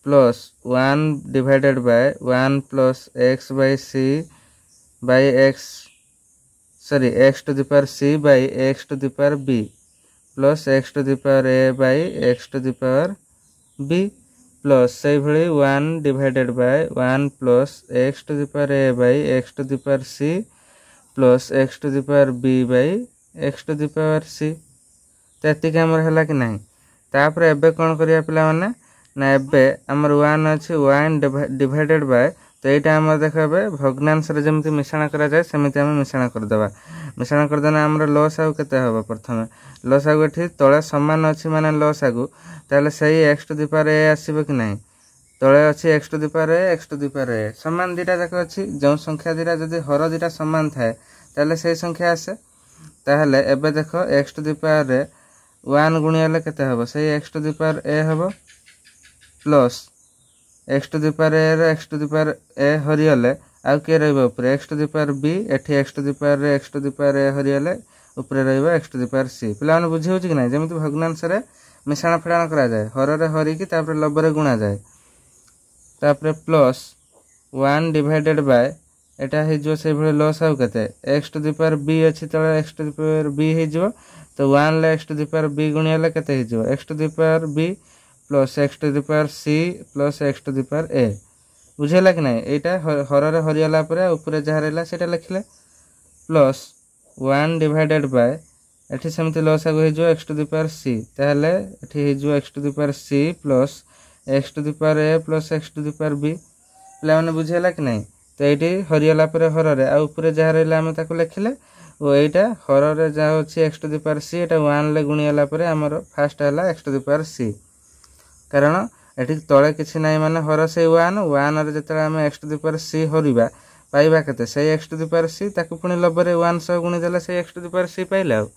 plus 1 divided by 1 plus x by c by x to the power c by x to the power b plus x to the power a by x to the power b plus ସେଇଭଳି 1 divided by 1 plus x to the power a by x to the power c plus x to the power b by x to the power c। ତ ଏତିକି ଆମର ହେଲା କି ନାହିଁ। ତାପରେ ଏବେ କ'ଣ କରିବା ପିଲାମାନେ, ନା ଏବେ ଆମର 1 ଅଛି, 1 ଡିଭାଇଡେଡ଼ ବାଇ, ତ ଏଇଟା ଆମର ଦେଖ ଏବେ ଭଗ୍ନାଂଶରେ ଯେମିତି ମିଶାଣ କରାଯାଏ ସେମିତି ଆମେ ମିଶାଣ କରିଦେବା। ମିଶାଣ କରିଦେଲେ ଆମର ଲସାଗୁ କେତେ ହେବ, ପ୍ରଥମେ ଲସାଗୁ ଏଠି ତଳେ ସମାନ ଅଛି ମାନେ ଲସାଗୁ, ତାହେଲେ ସେଇ x to the power a ଆସିବ କି ନାହିଁ। ତଳେ ଅଛି x to the power a, x to the power a ସମାନ ଦୁଇଟା ଯାକ ଅଛି। ଯେଉଁ ସଂଖ୍ୟା ଦୁଇଟା ଯଦି ହର ଦୁଇଟା ସମାନ ଥାଏ ତାହେଲେ ସେଇ ସଂଖ୍ୟା ଆସେ। ତାହେଲେ ଏବେ ଦେଖ x ଟୁ ଦି ପାୱାର 1 ଗୁଣି ହେଲେ କେତେ ହେବ, ସେଇ x to the power a ହେବ, plus x to the power a ର x to the power a ହରିଗଲେ ଆଉ କିଏ ରହିବ ଉପରେ, x to the power b, ଏଠି x to the power x to the power a ହରିଗଲେ ଉପରେ ରହିବ x to the power c। ପିଲାମାନେ ବୁଝି ହେଉଛି କି ନାହିଁ, ଯେମିତି ଭଗ୍ନାଂଶରେ ମିଶାଣ ଫେଡ଼ାଣ କରାଯାଏ, ହରରେ ହରିକି ତାପରେ ଲବରେ ଗୁଣାଯାଏ। ତାପରେ ପ୍ଲସ୍ 1 ଡିଭାଇଡେଡ଼ ବାଇ, ଏଟା ହେଇଯିବ ସେଇଭଳି ଲସାଗୁ କେତେ, x to the power b ଅଛି ତଳେ, x to the power b ହେଇଯିବ। ତ 1 ରେ x to the power b ଗୁଣି ହେଲେ କେତେ ହେଇଯିବ, x to the power b plus x to the power c plus x to the power a। ବୁଝିହେଲା କି ନାହିଁ। ଏଇଟା ହରରେ ହରିଗଲା ପରେ ଉପରେ ଯାହା ରହିଲା ସେଇଟା ଲେଖିଲେ, ପ୍ଲସ୍ 1 ଡିଭାଇଡେଡ଼ ବାଇ, ଏଠି ସେମିତି ଲସାଗୁ ହେଇଯିବ x to the power c, ତାହେଲେ ଏଠି ହେଇଯିବ x to the power c plus x to the power a plus x to the power b। ପିଲାମାନେ ବୁଝିହେଲା କି ନାହିଁ। ତ ଏଇଠି ହରିଗଲା ପରେ ହରରେ ଆଉ ଉପରେ ଯାହା ରହିଲା ଆମେ ତାକୁ ଲେଖିଲେ, ଓ ଏଇଟା ହରରେ ଯାହା ଅଛି x to the power c, ଏଇଟା 1 ରେ ଗୁଣିଗଲା ପରେ ଆମର ଫାଷ୍ଟ ହେଲା x to the power c। କାରଣ ଏଠି ତଳେ କିଛି ନାହିଁ ମାନେ ହର ସେଇ 1 ରେ ଯେତେବେଳେ ଆମେ x to the power c ହରିବା ପାଇବା କେତେ, ସେଇ x to the power c, ତାକୁ ପୁଣି ଲବରେ 1 ସହ ଗୁଣି ଦେଲେ ସେଇ x to the power c ପାଇଲେ। ଆଉ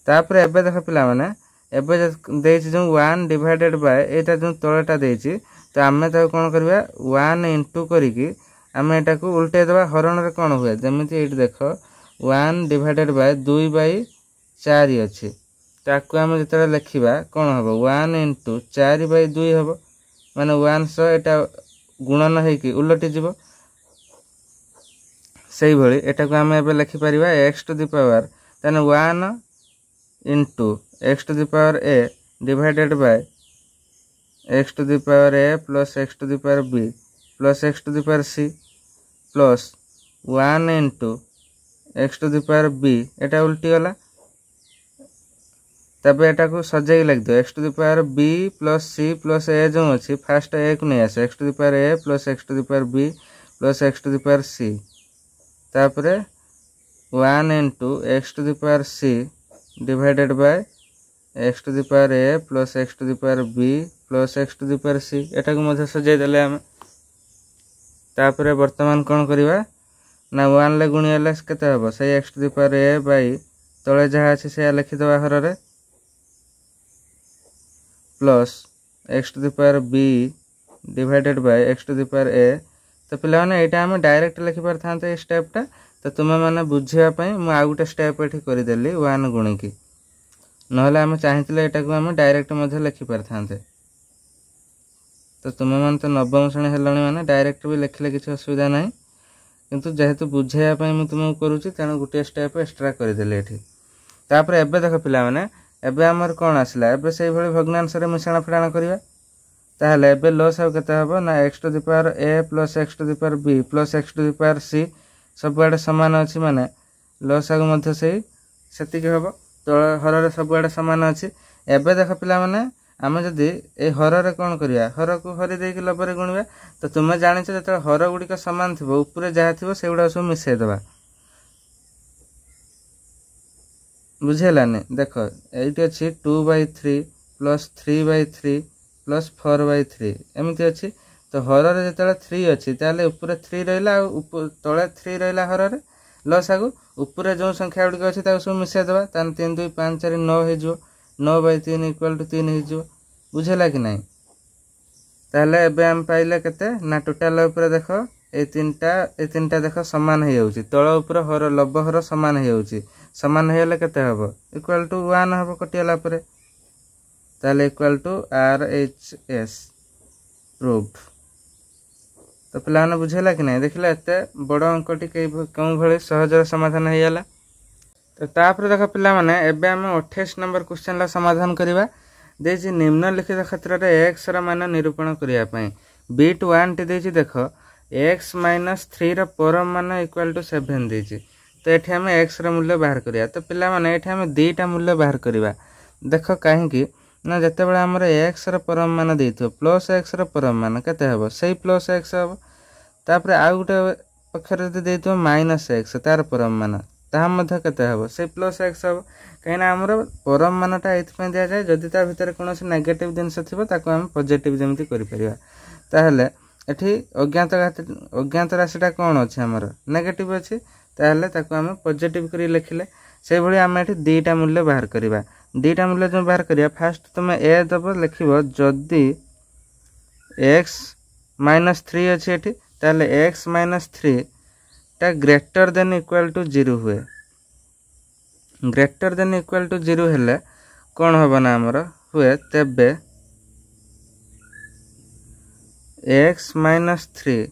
ତାପରେ ଏବେ ଦେଖ ପିଲାମାନେ, ଏବେ ଦେଇଛି ଯେଉଁ 1 ଡିଭାଇଡେଡ଼ ବାଇ, ଏଇଟା ଯେଉଁ ତଳେଟା ଦେଇଛି, ତ ଆମେ ତାକୁ କ'ଣ କରିବା, 1 ଇଣ୍ଟୁ କରିକି ଆମେ ଏଟାକୁ ଉଲ୍ଟେଇ ଦେବା। ହରଣରେ କ'ଣ ହୁଏ, ଯେମିତି ଏଇଠି ଦେଖ 1 ଡିଭାଇଡେଡ଼ ବାଇ 2/4 ଅଛି, ତାକୁ ଆମେ ଯେତେବେଳେ ଲେଖିବା କ'ଣ ହେବ, 1 ଇଣ୍ଟୁ 4/2 ହେବ, ମାନେ 1 ସହ ଏଟା ଗୁଣନ ହେଇକି ଉଲଟି ଯିବ। ସେଇଭଳି ଏଟାକୁ ଆମେ ଏବେ ଲେଖିପାରିବା x ଟୁ ଦି ପାୱାର, ତାହେଲେ 1 into x to the power a divided by x to the power a plus x to the power b plus x to the power c plus 1 into x to the power b, ଏଟା ଉଲ୍ଟି ଗଲା। ତାପରେ ଏଟାକୁ ସଜେଇକି ଲେଖିଦିଅ, x to the power b plus c plus a ଯେଉଁ ଅଛି, first a କୁ ନେଇ ଆସ, x to the power a plus x to the power b plus x to the power c, ତାପରେ 1 into x to the power c divided by x to the power a plus x to the power b plus x to the power c, ଏଟାକୁ ମଧ୍ୟ ସଜେଇ ଦେଲେ ଆମେ। ତାପରେ ବର୍ତ୍ତମାନ କ'ଣ କରିବା ନା 1 ରେ ଗୁଣି ହେଲେ କେତେ ହେବ, ସେଇ x to the power a by ତଳେ ଯାହା ଅଛି ସେଇଆ ଲେଖିଦେବା ହରରେ, plus x to the power b divided by x to the power a। ତ ପିଲାମାନେ ଏଇଟା ଆମେ ଡାଇରେକ୍ଟ ଲେଖିପାରିଥାନ୍ତେ ଏଇ ଷ୍ଟେପ୍ଟା, ତ ତୁମେମାନେ ବୁଝିବା ପାଇଁ ମୁଁ ଆଉ ଗୋଟେ ଷ୍ଟେପ୍ ଏଠି କରିଦେଲି 1 ଗୁଣିକି, ନହେଲେ ଆମେ ଚାହିଁଥିଲେ ଏଟାକୁ ଆମେ ଡାଇରେକ୍ଟ ମଧ୍ୟ ଲେଖିପାରିଥାନ୍ତେ। ତ ତୁମେମାନେ ତ ନବମ ଶ୍ରେଣୀ ହେଲଣି ମାନେ ଡାଇରେକ୍ଟ ବି ଲେଖିଲେ କିଛି ଅସୁବିଧା ନାହିଁ, କିନ୍ତୁ ଯେହେତୁ ବୁଝାଇବା ପାଇଁ ମୁଁ ତୁମକୁ କରୁଛି ତେଣୁ ଗୋଟିଏ ଷ୍ଟେପ୍ ଏକ୍ସଟ୍ରା କରିଦେଲି ଏଠି। ତାପରେ ଏବେ ଦେଖ ପିଲାମାନେ, ଏବେ ଆମର କ'ଣ ଆସିଲା, ଏବେ ସେଇଭଳି ଭଗ୍ନାଂଶରେ ମିଶାଣ ଫେଡ଼ାଣ କରିବା। ତାହେଲେ ଏବେ ଲସାଗୁ କେତେ ହେବ ନା x to the power a plus x to the power b plus x to the power c, ସବୁଆଡ଼େ ସମାନ ଅଛି ମାନେ ଲସାଗୁ ମଧ୍ୟ ସେତିକି ହେବ, ତଳ ହରରେ ସବୁଆଡ଼େ ସମାନ ଅଛି। ଏବେ ଦେଖ ପିଲାମାନେ, ଆମେ ଯଦି এই ହରରେ କ'ଣ କରିବା, ହରକୁ ହରି ଦେଇକି ଲବରେ ଗୁଣିବା। ତ ତୁମେ ଜାଣିଛ ଯେତେବେଳେ ହର ଗୁଡ଼ିକ ସମାନ ଥିବ ଉପରେ ଯାହା ଥିବ ସେଗୁଡ଼ାକ ସବୁ ମିଶାଇ ଦେବା। ବୁଝିହେଲାନି, ଦେଖ ଏଇଠି ଅଛି 2/3 प्लस 3/3 प्लस 4/3 एमती अच्छी। तो हर जो 3 अच्छी ताले ऊपर 3 रहा तले 3 रहा हर लस आगु ऊपर जो संख्या गुड़िक अच्छी सब मिसईदेवा 3 2 5 4 9 हो 9/3 इक्वल टू 3 हो बुझेगा कि नहीं। ताहले एबे हम पाइले केते ना टोटल ऊपर देख ए तीनटा देख समान हो जाउची तळ ऊपर हर लब हर समान हो जाउची समान हेले केते हबो इक्वल टू 1 हबो कटियाला परे ताहले इक्वल टू RHS प्रूव्ड। तो पिलाने बुझेला कि नहीं देखिला एते बड़ अंकटी कौं भली सहज समाधान हो जाला। तो तापर देख पिला माने एबे हम 28 नंबर क्वेश्चन ला समाधान करिवा देछि निम्नलिखित क्षेत्र रे x रा मान निरूपण करिया पई बिट 1 टी देछि देख x - 3 रा परम मान इक्वल टू 7 देछि। तो एठी हम x रा मूल्य बाहर करिया। तो पिला माने एठी हम दुईटा मूल्य बाहर करिवा देख काहे कि ना जते बेले हमर x रा परम मान देइथो प्लस x रा परम मान केते हबो सही प्लस x हबो तापर आ गुटे पक्षर जते देइथो माइनस x तार परम मान ताहा मध्ये केते हबो से प्लस x हबो कहिना हमर परम मानटा एथि पे दिया जाय जदि ता भितर कोनोसी नेगेटिव जिंस थिबो ताको हम पॉजिटिव जेमति करि परिबा। ताहले एठी अज्ञात राशिटा कोन अछि हमर नेगेटिव अछि ताहले ताको हम पॉजिटिव करि लिखिले से भली हम एठी दुईटा मूल्य बाहर करिबा। दुईटा मूल्य जो बाहर करिया फास्ट तुमे ए दबो लिखिबो जदि x - 3 अछि एठी ताहले x - 3 टा ग्रेटर देन इक्वल टू 0 हुए ग्रेटर देन इक्वल टू 0 हेले कौन होबा ना हमर हुए तेबे x - 3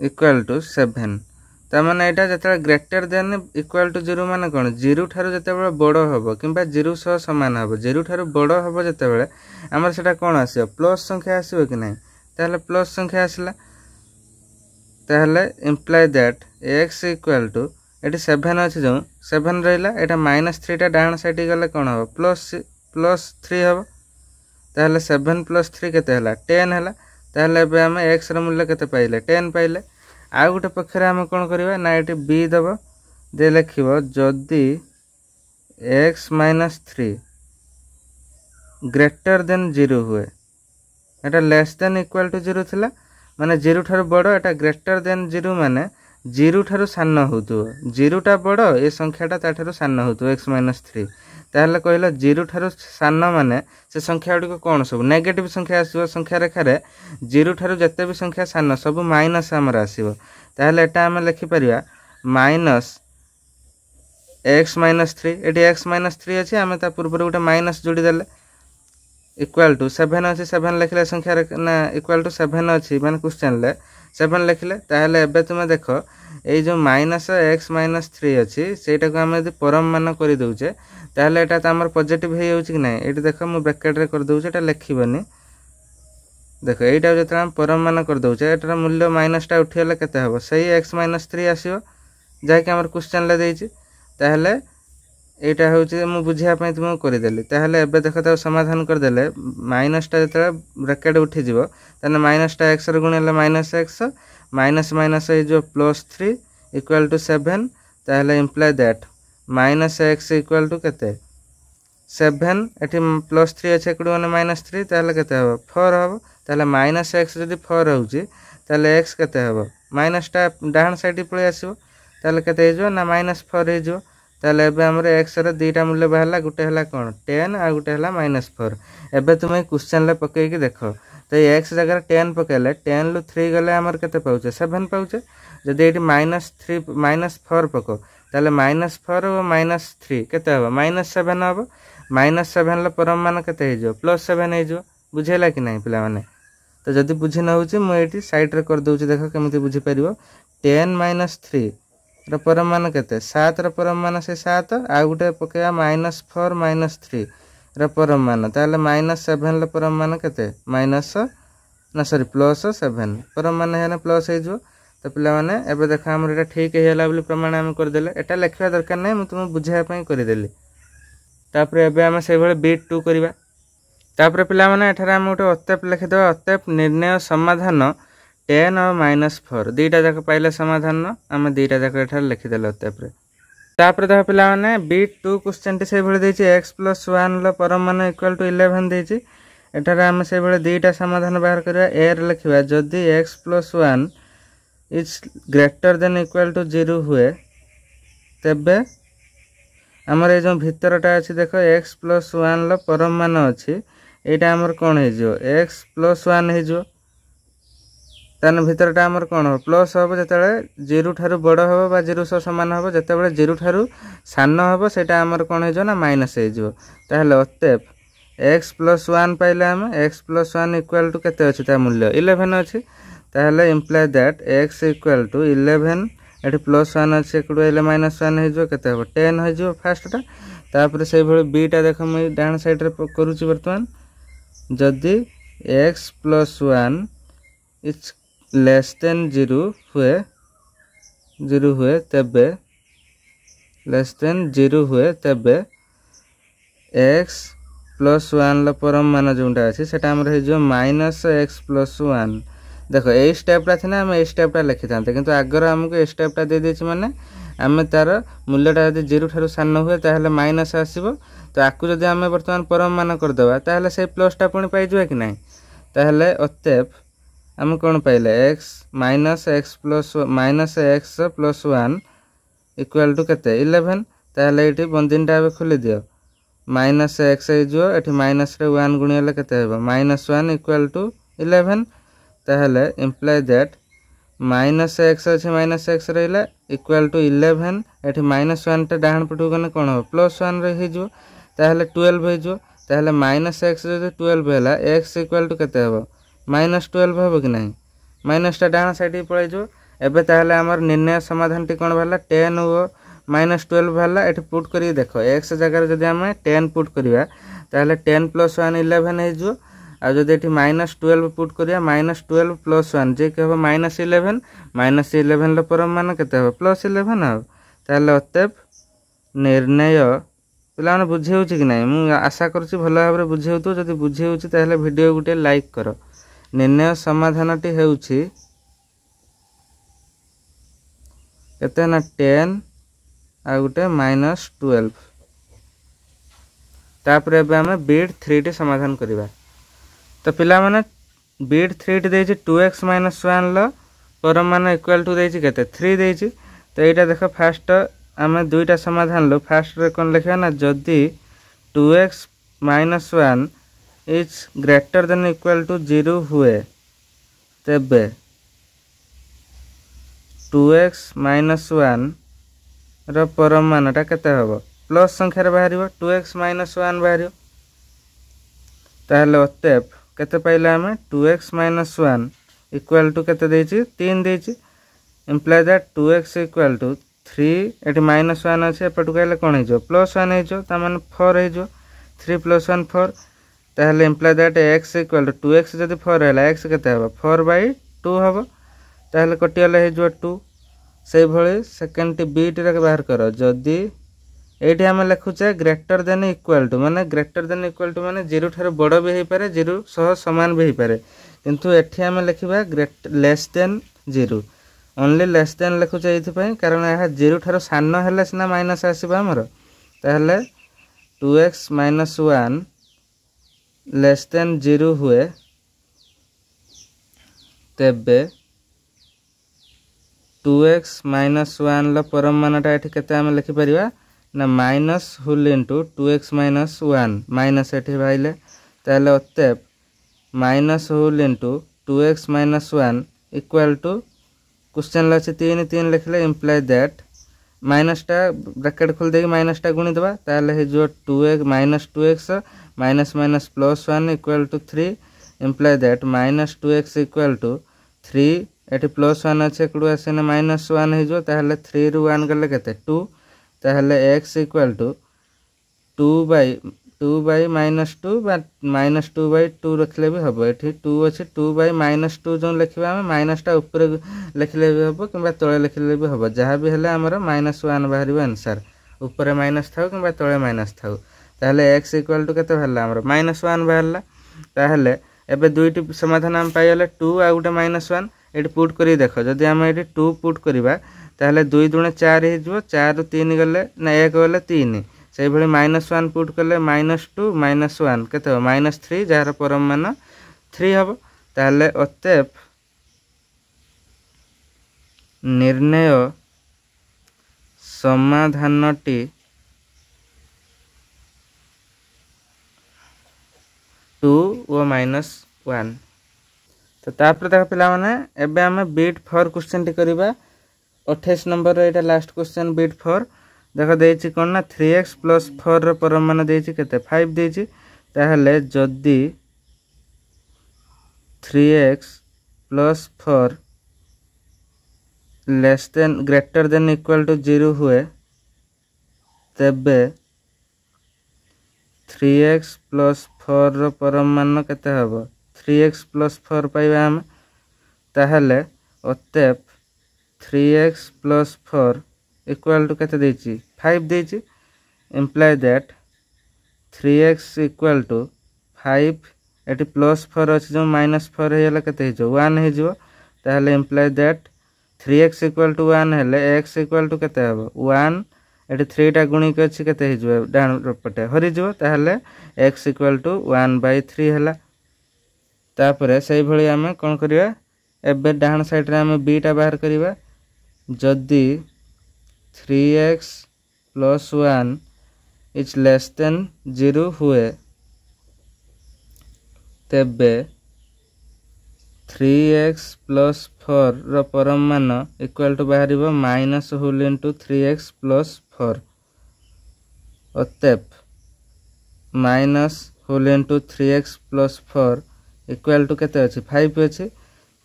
इक्वल टू 7 ता माने एटा जते ग्रेटर देन इक्वल टू 0 माने कोन 0 थारो जते बेले बड़ो होबो किंबा 0 सह समान होबो 0 थारो बड़ो होबो जते बेले हमर सेटा कोन आसीबो प्लस संख्या आसीबो कि नहीं ताहले प्लस संख्या आसीला ताहले imply that x equal to एटी 7 अछि जो 7 रहिला एटा -3 टा डाउन साइड गले कोन हो प्लस 3 हो ताहले 7 + 3 केते हला 10 हला ताहले बे हम x र मूल्य केते पाइले 10 पाइले। आ गुटे पक्षरे हम कोन करबा ना एटी b दबो दे लिखिबो जदी x - 3 ग्रेटर देन 0 हुए एटा लेस देन इक्वल टू 0 थिला माने 0 थारो बड़ो एटा ग्रेटर देन 0 माने 0 थारो सान होतु 0 टा बड़ो ए संख्याटा ता थारो सान होतु x - 3 ताहले कहला 0 थारो सान माने से संख्या गुडी को कोन सब नेगेटिव संख्या आसीबो संख्या रेखा रे 0 थारो जत्ते भी संख्या सान सब माइनस हमर आसीबो ताहले एटा हम लिखि परिया माइनस x - 3 एटी x - 3 अछि हम ता पूर्व गुटे माइनस जोडी देले इक्वल टू 7 अछि 7 लिखले संख्या ना इक्वल टू 7 अछि माने क्वेश्चन ले 7 लिखले ताहले एबे तुमे देखो ए जो माइनस x - 3 अछि सेटा को हम यदि परम मान करि दउचे ताहले एटा त हमर पॉजिटिव हे होछि कि नै एटी देखो मु ब्रैकेट रे कर दउचे एटा लिखिबनी देखो एटा जते हम परम मान कर दउचे एटार मूल्य माइनस टा उठियले केते हबो सही x - 3 आसीबो जाय कि हमर क्वेश्चन ले देछि ताहले एटा होछि मु बुझिया पय तुम करि देली ताहले एबे देखो त समाधान कर देले माइनस टा जते ब्रैकेट उठी जिवो तने माइनस टा x रे गुणले -x माइनस माइनस ए जो +3 इक्वल टू 7 ताहले imply that -x equal to केते 7 एठी +3 अछि एकडू माने -3 ताहले केते हबो 4 हबो ताहले -x जदी 4 होउची ताहले x केते हबो माइनस टा डाहन साइड पळे आसीबो ताहले केते हे जो ना -4 हे जो ताहले एबे हमरे x रे दुईटा मूल्य बाहरला गुटे हला कोन 10 आ गुटे हला -4 एबे तुमे क्वेश्चन ले पकई के देखो तो x जगह 10 पकेले 10 लु 3 गले हमर केते पाउचे 7 पाउचे जदी एटी -4 पको ताहले -4 और -3 केते हबो -7 हबो -7 ल परम मान केते हे जो +7 हे जो बुझेला कि नहीं पिला माने। तो जदी बुझी न होची मु एटी साइड रे कर दोउची देखो केमति बुझी परिबो 10 - 3 र परम मान केते 7 र परम मान से 7 आ गुटे पकेया -4 -3 र परम मान ताले -7 ल परम मान केते +7 परम मान हेना प्लस हे जो। तो पिला माने एबे देखा हमर एटा ठीक हेला बोली प्रमाण हम कर देले एटा लिखवा दरकार नै मु तुम बुझाय पई करि देली तापर एबे हम से भले बिट 2 करिवा तापर पिला माने एठारा हम उठे अत्यप लिखि देबा अत्यप निर्णय समाधान 10 और -4 दुईटा जाक पाइले समाधान हम दुईटा जाक एठार लिखि देले अत्यप रे तापर देख पिला माने B2 क्वेश्चन टी से भले देछि x + 1 ल परम मान इक्वल टू 11 देछि एटारे हम से भले दुईटा समाधान बाहर करबा a रे लिखिबा जदी x + 1 is greater than equal to 0 हुए तेबे हमर ए जो भितरटा अछि देखो x + 1 ल परम मान अछि एटा हमर कोन हे जो x + 1 हे जो तान भितरटा हमर कोन हो प्लस हो जतले 0 ठारू बड़ हो बा 0 सह समान हो जतबेले 0 ठारू सान हो सेटा हमर कोन हे जो ना माइनस हे जो ताहले अतएव x + 1 पाइले हम x + 1 इक्वल टू केते अछि ता मूल्य 11 अछि ताहले imply that x equal to 11 एठी +1 अछि एकडू एले -1 हे जो केते हो 10 हे जो फर्स्ट टा तापर से भले b टा देखो मैं डान साइड रे करूची वर्तमान जदी x + 1 इज लेस देन 0 हुए तबे लेस देन 0 हुए तबे x + 1 ल परम मान जोंटा अछि सेटा हमर हे जो -x + 1 देखो ए स्टेपटा थिना हम ए स्टेपटा लिखि थांते किंतु आगर हमको ए स्टेपटा दे देछि माने हमें तार मूल्यटा यदि 0 ठारू सान हुए ताहले माइनस आसीबो तो आकु जदि हमें वर्तमान परम मान कर देबा ताहले से प्लसटा पुनी पाइ जबा कि नाही ताहले अतएव हम कोन पाइले x + 1 इक्वल टू केते 11 ताहले एठी बंदिनटा अब खोली दियो -x हे जो एठी माइनस रे 1 गुणिले केते हेबो -1 इक्वल टू 11 ताहले इंप्लाई दैट -x अछि -x रहला इक्वल टू 11 एठी -1 टा डाहन पटु गने कोन हो +1 रे हे जो ताहले 12 हे जो ताहले -x जदि 12 हैला x इक्वल टू केते हेबो -12 हेबो कि नाही माइनस टा डाहन साइड पळे जो एबे ताहले हमर निर्णय समाधान टी कोन भला 10 हो -12 भला एठी पुट करी देखो x जगह जदि हम 10 पुट करिया ताहले 10 + 1 11 हे जो आ जदि एठी -12 पुट करिया -12 + 1 जे के हो -11 -11 ल परम मान केते हो +11 हो ताहले अतएव निर्णय पिला माने बुझे होछि कि नाही मु आशा करछि भलो भाबरे बुझे होतो जदि बुझे होछि ताहले वीडियो गुटे लाइक करो निर्णय समाधानटी हेउछि केते ना 10 आ गुटे -12 तापर एबे हम बीट 3 टी समाधान करिबा तो पिला माने बीट 3 टी देछि 2x - 1 ल परम मान इक्वल टू देछि केते 3 देछि तो एटा देखो फर्स्ट हम दुईटा समाधान लो फर्स्ट रे कोन लिखा ना जदी 2x - 1 is greater than equal to 0 हुए तेबे 2x - 1 रो परम मानटा केते हबो प्लस संख्या रे बाहरिबो 2x - 1 बाहरियो ताहले अतएव केते पाइला हम 2x - 1 इक्वल टू केते देछि 3 देछि imply that 2x equal to 3 एटी -1 अछि एपटु कहले कोन हे जो +1 हे जो त माने 4 हे जो 3 + 1 4 ताहले imply that x equal to 2x जदि 4 हैला x केते हबो 4/2 हबो ताहले कटियाले हे जो 2 से भले सेकंड टी बीट रे बाहर करो जदी एठी हम लिखुचे ग्रेटर देन इक्वल टू माने 0 ठारो बड़ भी हे पारे 0 सह समान भी हे पारे किंतु एठी हम लिखिबा less than 0 only less than लिखुचे एथि पई कारण यह 0 ठारो सान हैला सिना माइनस आसीबा हमर ताहले 2x - 1 लेस देन 0 हुए तेबे 2x - 1 ल परम मानटा एठी केते हम लिखि परिबा ना minus whole into 2x - 1 minus एठी भाइले ताहले अतएव minus whole into 2x - 1 equal to question लछि 3 3 लिखले इंप्लाई दैट माइनस टा ब्रैकेट खोल दे माइनस टा गुणी देबा ताहले हे जो 2x -2x minus minus +1 equal to 3 imply that -2x equal to 3 एठी +1 अछि एकडू आसेना -1 हे जो ताहले 3 रु 1 गले केते 2 ताहले x इक्वल टू 2 बाय -2 बा -2/2 रखले भी हबो एठी 2 अछि 2 बाय -2 जो लिखबा हम माइनस टा ऊपर लिखले भी हबो किबा तळे लिखले भी हबो जहा भी हेले हमर -1 बाहरिबो आंसर ऊपर माइनस थाउ किबा तळे माइनस थाउ ताहले x इक्वल टू केते भरला हमर -1 बाहरला ताहले एबे दुईटी समाधान हम पाइले 2 आ गुटे -1 एठी पुट करी देखो जदी हम एठी 2 पुट करिबा ताहले 2 दुणे 4 हो 4 रु 3 गले ना 1 गले 3 से भली -1 पुट कले -2 -1 केते -3 जार परम मान 3 हम ताहले अतएव निर्णय समाधानटी 2 व -1 तो तापर देख पिला माने एबे हमें बीट 4 क्वेश्चन टी करिबा 28 नंबर रे एटा लास्ट क्वेश्चन बीट 4 देख देछि कोन ना 3x + 4 रो परम मान देछि केते 5 देछि ताहले जदी 3x + 4 less than greater than equal to 0 हुए तबे 3x + 4 रो परम मान केते हबो 3x + 4 पाइबा हम ताहले अतएव 3x + 4 इक्वल टू केते देछि 5 देछि imply that 3x equal to 5 एटी +4 अछि जो -4 हेला केते हिजो 1 हिजो ताहले imply that 3x equal to 1 हेले x इक्वल टू केते हबो 1 एटी 3 टा गुणिक अछि केते हिजो डान पटे हरि जो ताहले x इक्वल टू 1/3 हेला तापरे सही भली हमें कोन करिया एबे डाहन साइड रे हमें b टा बाहर करिवा जदी 3x + 1 इज लेस देन 0 हुए तबे 3x + 4 रो परम मान इक्वल टू बाहरिबो -3x + 4 अतएव -3x + 4 इक्वल टू केते अछि 5 अछि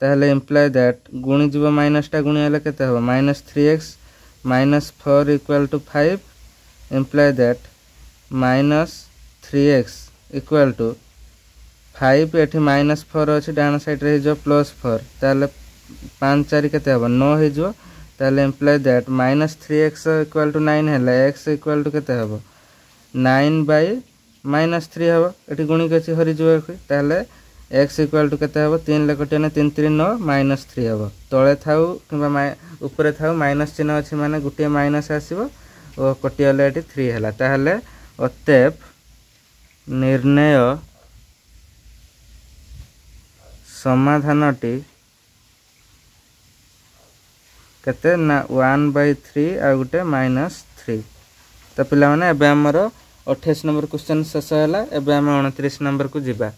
ताहले इंप्लाई दैट गुणी जीव माइनस टा गुणी हले केते हो -3x - 4 equal to 5 imply that -3x equal to 5 एठी -4 अछि डान साइड रे जो +4 ताहले 5 4 केते हो 9 हे जो ताहले imply that -3x equal to 9 हले x इक्वल टू केते हो 9/-3 हो एठी गुणी के हरि जो ताहले x इक्वल टू केते हो 3 लेकटे 3 3 9 -3 हो तळे थाउ किबा ऊपर थाउ माइनस चिन्ह अछि माने गुटे माइनस आसीबो ओ कटियाले एठी 3 हला ताहले अतएव निर्णय समाधानटी केते ना 1/3 आ गुटे -3 तो पिला माने एबे हमर 28 नंबर क्वेश्चन शेष हला एबे हम 29 नंबर को जिबा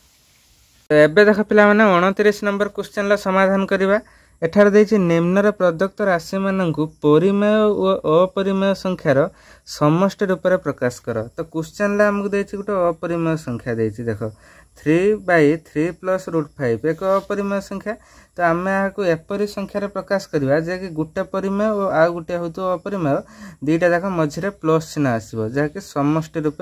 तो एबे देख पिला माने 29 नंबर क्वेश्चन ला समाधान करिबा एठार देछि निम्नर प्रदत्त राशि मानकु परिमेय और अपरिमेय संख्यार समष्टि रूप में प्रकाश कर तो क्वेश्चन ला हमकु देछि गुटे अपरिमेय संख्या देछि देखो 3/3 + √5 एक अपरिमेय संख्या तो आमे आकु एपरि संख्या रे प्रकाश करिवा जे कि गुटे परिमेय और आ गुटे होतो अपरिमेय दीटा जाक मझिरे प्लस चिन्ह आसीबो जे कि समष्टि रूप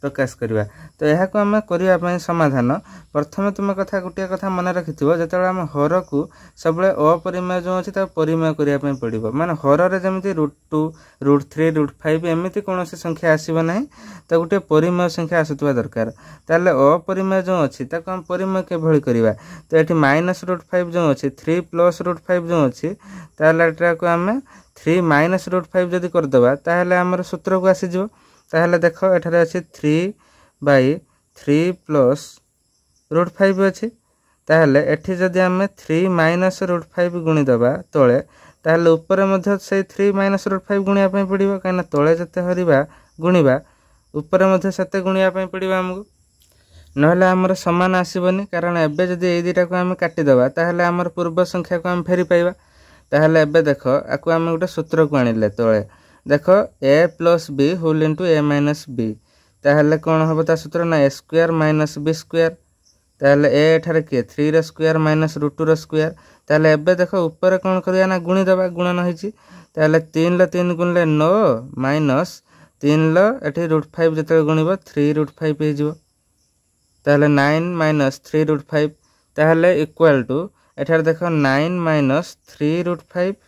प्रकाश करिवा तो यहा को हम करिवा पय समाधान प्रथम तुम कथा गुटे कथा मन रखिथिबो जतबे हम हर को सबले अपरिमेय जो अछि ता परिमेय करिया पय पड़िबो माने हर रे जेमिति √2 √3 √5 एमिति कोनोसी संख्या आसीबो नाही तो गुटे परिमेय संख्या आसुतबा दरकार ताले अपरिमेय जो अछि ताको हम परिमेय के भଳି करिवा तो एठी -√5 जो अछि 3 + √5 जो अछि ताले एटा को हम 3 - √5 जदी कर दबा ताले हमर सूत्र को आसी जो ताहले देखो एठारे अछि 3/3 + √5 अछि ताहले एठी जदी हम 3 - √5 गुणी दबा तळे ताहले ऊपर मध्ये से 3 - √5 गुणिया पय पड़िबो काना तळे जते हरिबा गुणीबा ऊपर मध्ये सते गुणिया पय पड़िबो हमकु नहले हमर समान आसीबनी कारण एबे जदी ए दिटा को हम काटि दबा ताहले हमर पूर्व संख्या को हम फेरी पाइबा ताहले एबे देखो आकु हम गुटे सूत्र को आनिले तळे देखो a + b whole into a - b ताहले कोन हबो ता सूत्र ना a² - b² ताहले a एठारे के 3 रो स्क्वायर - √2 रो स्क्वायर ताहले एबे देखो ऊपर कोन करिया ना गुणी दबा गुणन होईची ताहले 3 ल 3 गुणले 9 माइनस 3 ल एठी √5 जते गुणिबो 3 √5 हे जिवो ताहले 9 - 3 √5 ताहले इक्वल टू एठारे देखो 9 - 3 √5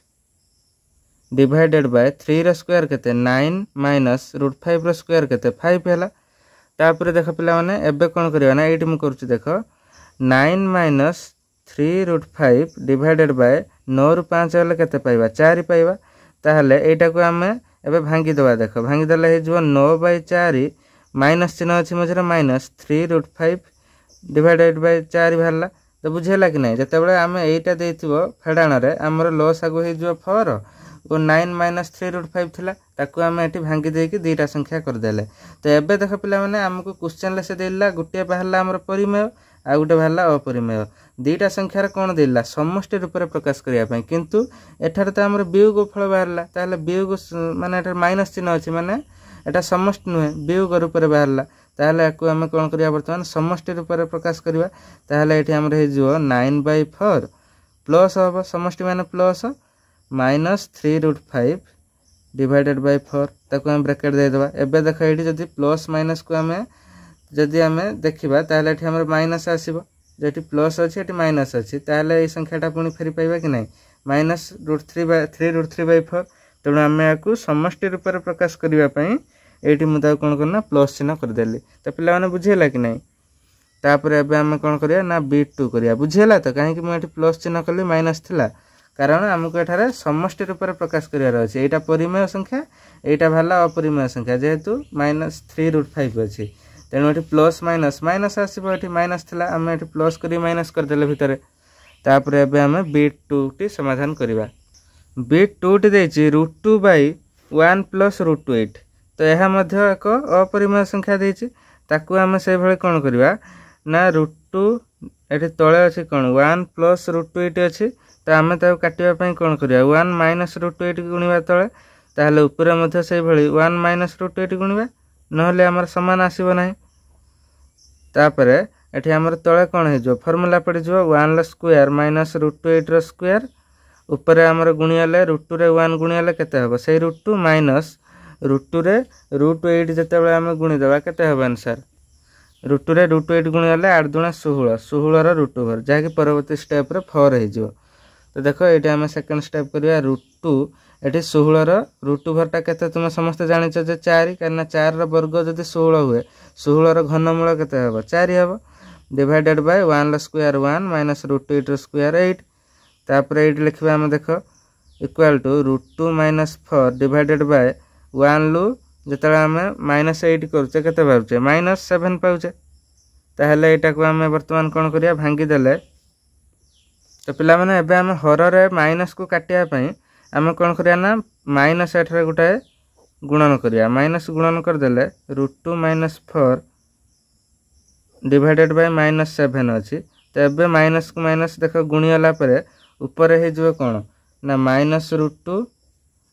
डिवाइडेड बाय 3 रो स्क्वायर केते 9 माइनस √5 रो स्क्वायर केते 5 हैला तापर देखो पिला माने एबे कोन करिवा ना एठी म करछु देखो 9 माइनस 3 √5 डिवाइडेड बाय 9 रु 5 हैला केते पाइबा 4 पाइबा ताहले एटा को आमे एबे भांगी दवा देखो भांगी देले हे जो 9/4 माइनस चिन्ह अछि मझरे माइनस 3√5 डिवाइडेड बाय 4 भरला तो बुझेला कि नहीं जते आमे एटा देथिबो फेडाण रे हमर लॉस आगो हे जो 4 और 9 माइनस 3√5 थिला ताकू आमे एटी भांगी देकी दुईटा संख्या कर देले तो एबे देखो पिला माने हमको क्वेश्चन ले से देला गुटे बाहरला हमर परिमेय आ गुटे बाहरला अपरिमेय दुईटा संख्या रे कोन देला समष्टि रूप रे प्रकाश करिया पय किंतु एठार त हमर वियोग फल बाहरला ताले वियोग माने एठार माइनस चिन्ह अछि माने एटा समष्टि नुहे वियोग रूप रे बाहरला ताले याकू आमे कोन करिया वर्तमान समष्टि रूप रे प्रकाश करिवा ताले एठी हमर हे जो 9/4 प्लस होबो समष्टि माने प्लस माइनस 3√5 डिवाइडेड बाय 4 ताकू हम ब्रैकेट दे देबा एबे देखो एठी जदी प्लस माइनस को हमें जदी हमें देखिबा ताले एठी हमर माइनस आसीबो जेठी प्लस अछि एठी माइनस अछि ताले ए संख्याटा पुनी फेरी पाइबा कि नै माइनस √3/4 तेणु आम या समष्टि रूप में प्रकाश करने ये मुझे कौन करना प्लस चिन्ह करदेली तो पिला मैंने बुझेगा कि नहीं तापर एबे आम कौन करिया ना B2 करिया बुझेगा तो कहीं मुझे प्लस चिन्ह कली माइनस थिला कारण आमको एठारे समष्टि रूप में प्रकाश करार अच्छे यहाँ परिमेय संख्या यहाँ बाहर अपरिमेय संख्या जेहेतु माइनस 3√5 अच्छी तेणु ये प्लस माइनस माइनस आसो ये माइनस थिला आम ये प्लस कर माइनस करदे भितर तापर एबे आम B2 टी समाधान करवा B2 टी देछि √2/1 प्लस √8 तो यह मध्य एक अपरिमेय संख्या देछि ताकू आम से भले कौन करवा ना √2 ये तले अच्छे कौन 1 प्लस √8 अच्छी तो आम काटापी कौन करवा 1 माइनस √8 गुणवा तले ताहले ऊपर मध्य से भली 1 माइनस √8 गुणवा नहले आमर समान आसीबो नाही तापर एठी आमर तले कौन हो फॉर्मूला पड़ जो 1 स्क्वायर माइनस √8 रो स्क्वायर ऊपर आमर गुणियाले √2 रे 1 गुणियाले केते हबो से √2 माइनस √2 रे √8 जते बेले हम गुणी देबा केते हबो आंसर √2 रे √8 गुणियाले 8 दुना 16 16 रो √2 जा कि परवर्ती स्टेप रे 4 हे जो तो देखो एटा हम सेकंड स्टेप करिया √2 एठी 16 रो √2 टा केते तुम समस्त जानि छ जे 4 कारण 4 रो वर्ग जदी 16 हुए 16 रो घनमूल केते हबो 4 हबो डिवाइडेड बाय 1 रो स्क्वायर 1 माइनस √8 रो स्क्वायर 8 तापर 8 लिखबा हम देखो equal to √2 minus 4 divided by 1 लु जतले आम माइनस 8 करछे केते पाउछे माइनस 7 पाउछे ताहले एटा को आम वर्तमान कोन करिया भांगी देले तो पिला माने एबे आम हर रे माइनस को काटिया पई आम कोन करिया ना माइनस 8 रे गुटाए गुणन करिया माइनस गुणन कर देले √2 माइनस 4 डिवाइडेड बाय माइनस 7 अछि तो एबे माइनस को माइनस देखो गुणियाला परे ऊपर हे जो कोन ना माइनस √2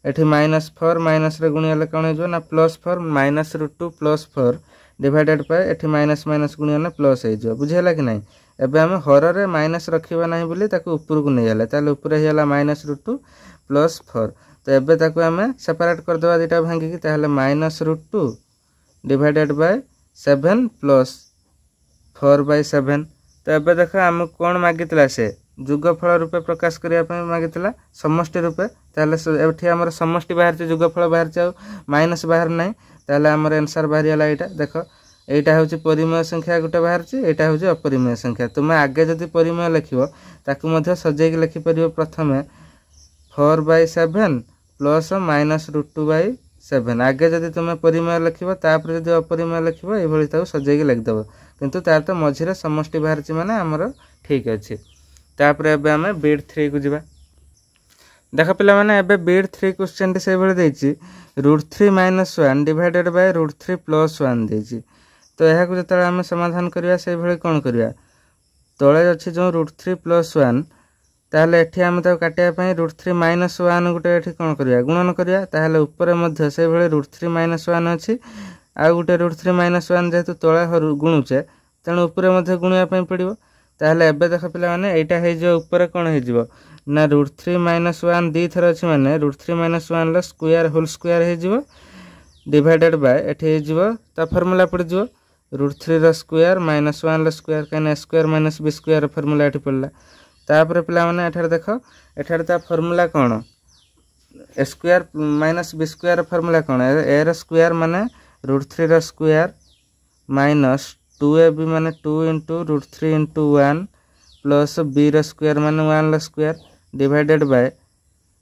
एठी माइनस 4 माइनस रे गुणियाले कोन हो ना plus 4 minus √2 plus 4 divided bye एठी माइनस माइनस गुणियाले प्लस हे जो बुझेला कि नहीं एबे हम हर रे माइनस रखिबा नहीं बोली ताको ऊपर को नै हला ताले ऊपर हे हला माइनस √2 प्लस 4 तो एबे ताको हम सेपरेट कर देबा दिटा भांगी कि ताले माइनस √2 डिवाइडेड बाय 7 प्लस 4/7 तो एबे देखो हम कोन मागितला से जुगफल रूपे प्रकाश करिया पे मागितला समष्टि रूपे ताले एठी हमर समष्टि बाहर से जुगफल बाहर से माइनस बाहर नहीं ताले हमर आंसर बाहर हला एटा देखो एटा होची परिमेय संख्या गुटे बाहर से एटा होची अपरिमेय संख्या तुमे आगे जदी परिमेय लिखिबो ताकू मध्ये सजै के लिखि परिबो प्रथमे 4/7 प्लस माइनस √2/7 आगे जदी तुमे परिमेय लिखिबो तापर जदी अपरिमेय लिखिबो ए भली ताऊ सजै के लिख देबो किंतु तार तो मझिरे समष्टि बाहर से माने हमर ठीक अछि तापर एबे हमें B3 को जिबा देखो पिला माने एबे B3 क्वेश्चन टी से भले देछि √3 - 1 डिवाइडेड बाय √3 + 1 देछि तो यह को जतरा हम समाधान करिया से भले कोन करिया तळे अछि जो √3 + 1 ताले एठी हम त काटिया पई √3 - 1 गुटे एठी कोन करिया गुणन करिया ताले ऊपर मध्य से भले √3 - 1 अछि आ गुटे √3 - 1 जेतु तळे गुणुचे तेनु ऊपर मध्य गुणिया पई पड़िबो ताहले एबे देख पिला माने एटा हे जो ऊपर कोन हे जिवो ना √3 - 1 दी थर अछि माने √3 - 1 ला स्क्वायर होल स्क्वायर हे जिवो डिवाइडेड बाय एठी हे जिवो ता फार्मूला पड़ जिवो √3 रा स्क्वायर - 1 ला स्क्वायर काने स्क्वायर - b स्क्वायर फार्मूला एठी पड़ला तापर पिला माने एठार देखो एठार ता formula cone a square - b square formula cone a रा स्क्वायर माने √3 रा स्क्वायर माइनस 2ab माने 2 * √3 * 1 प्लस b रा स्क्वायर माने 1 ला square divided by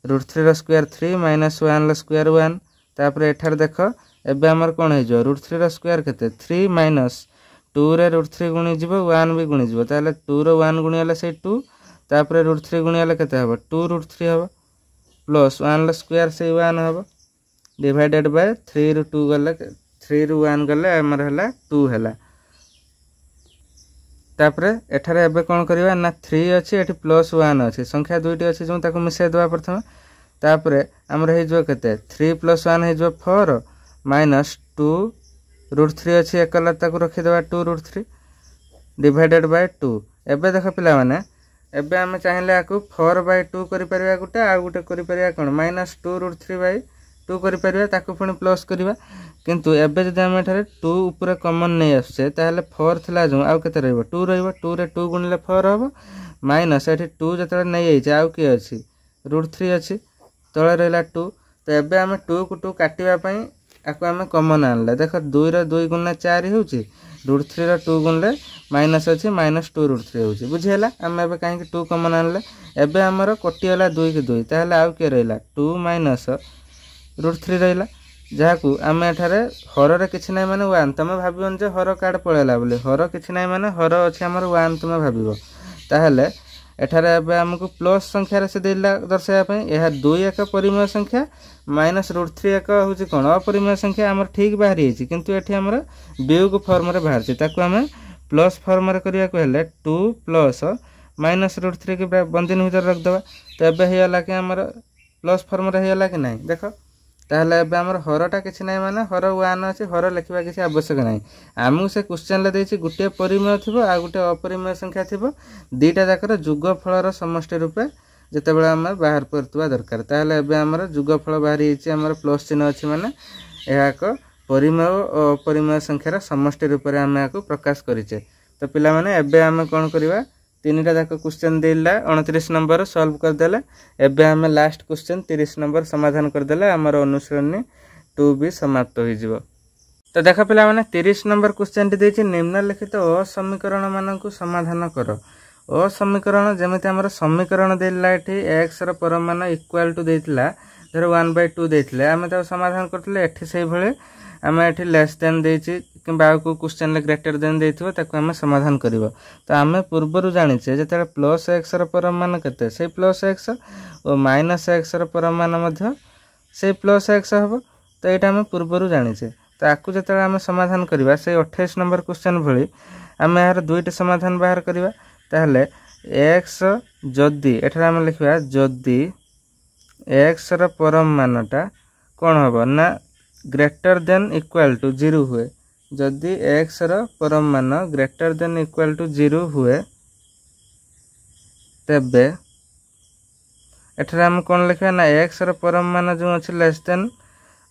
√3 square 3 minus 1 square 1 तापर एठार देख एबे हमर कोन हे जो √3 स्क्वायर केते 3 माइनस 2 रे √3 गुणी जीवो 1 भी गुणी जीवो ताले 2 रो 1 गुणी हले से 2 तापर √3 गुणी हले केते हबो 2 √3 हबो प्लस 1 स्क्वायर से 1 हबो डिवाइडेड बाय 3 ରୁ 2 गले 3 ରୁ 1 गले हमर हला 2 हला तापर एठारे एबे कोन करबा ना 3 अछि एठी प्लस 1 अछि संख्या दुईटी अछि जो ताको मिसे देबा प्रथम तापर हमर हे जो केते 3 + 1 हे जो 4 माइनस 2 √3 अछि एकला ताको रखि देबा 2 √3 डिवाइडेड बाय 2 एबे देख पिला माने एबे हम चाहिले आकु 4/2 करि परिबा गुटे आ गुटे करि परिबा कोन -2 √3/2 करि परिबा ताको पुनी प्लस करिबा किंतु एबे जदि हम एठारे 2 ऊपर कॉमन नै आछे ताहले 4 थिला जो आउ केते रहइबो 2 रहइबो 2 रे 2 गुणिले 4 हबो माइनस एठी 2 जतले नै आइछ आउ की अछि √3 अछि तळे रहला 2 तो एबे हम 2 को 2 काटिबा पई आको हम कॉमन आनले देख 2 रे 2 गुणा 4 होउची √3 रे 2 गुणले माइनस अछि -2 √3 होउची बुझियला हम एबे काहे कि 2 कॉमन आनले एबे हमर कोटियला 2 के 2 ताहले आउ के रहला 2 माइनस √3 रहला जाकू आम एठारे हर रे किछि नै माने 1 तमे भाबिबन जे हर कार्ड पळेला बोले हर किछि नै माने हर अछि हमर 1 तमे भाबिबो ताहले एठारे एबे हमकु प्लस संख्या रे से देला दर्शाया पय एहा 2 एक परिमेय संख्या माइनस √3 एक होछि कोन अपरिमेय संख्या हमर ठीक बाहरी अछि किंतु एठी हमर वियोग फॉर्म रे बाहर छि ताकू हम प्लस फॉर्म रे करिया को हेले 2 प्लस माइनस √3 के बंदिन भीतर रख देबा तो एबे हेला कि हमर प्लस फॉर्म रे हेला कि नै देखो ताहले एबे हमर हरटा किछि नै माने हर 1 अछि हर लिखिबा किछि आवश्यक नै आमु से क्वेश्चन ले देछि गुटे परिमेय थिबो आ गुटे अपरिमेय संख्या थिबो दीटा जाकर जुगफल रो समष्टि रूपे जते बेला हम बाहर करतुवा दरकार ताहले एबे हमर जुगफल बाहरी हिछि हमर प्लस चिन्ह अछि माने एहा को परिमेय और अपरिमेय संख्या रो समष्टि रूपे रे हम याको प्रकाश करिचे तो पिला माने एबे हम कोन करबा तीनटा जाक क्वेश्चन देला 29 नंबर सॉल्व कर देले एबे हम लास्ट क्वेश्चन 30 नंबर समाधान कर देले हमर अनुसरणी 2 भी समाप्त होई जिवो तो देखा पिला माने 30 नंबर क्वेश्चन टी देछि निम्नलिखित असमीकरण मानकु समाधान करो असमीकरण जेमिति हमर समीकरण देला एठी x रो परमान इक्वल टू देथिला धर 1/2 देथिले हम त समाधान करथले एठी सही भले हम एठी लेस देन देछि किबा को क्वेश्चन ले ग्रेटर देन देथिबो ताको हम समाधान करबो तो हम पूर्वरु जानि छे जेते प्लस x रो परमान कते से प्लस x और माइनस x रो परमान मध्ये से प्लस x हबो तो एटा हम पूर्वरु जानि छे तो आकु जेते हम समाधान करबा से 28 नंबर क्वेश्चन भली हम यार दुईटा समाधान बाहर करबा ताहले x जदी एठा हम लिखबा जदी x रो परमानटा कोन हबो ना ग्रेटर देन इक्वल टू 0 हुए जदी x रो परमान ग्रेटर देन इक्वल टू 0 हुए तबे एठा हम कोन लिखबा ना x रो परमान जो अछि less then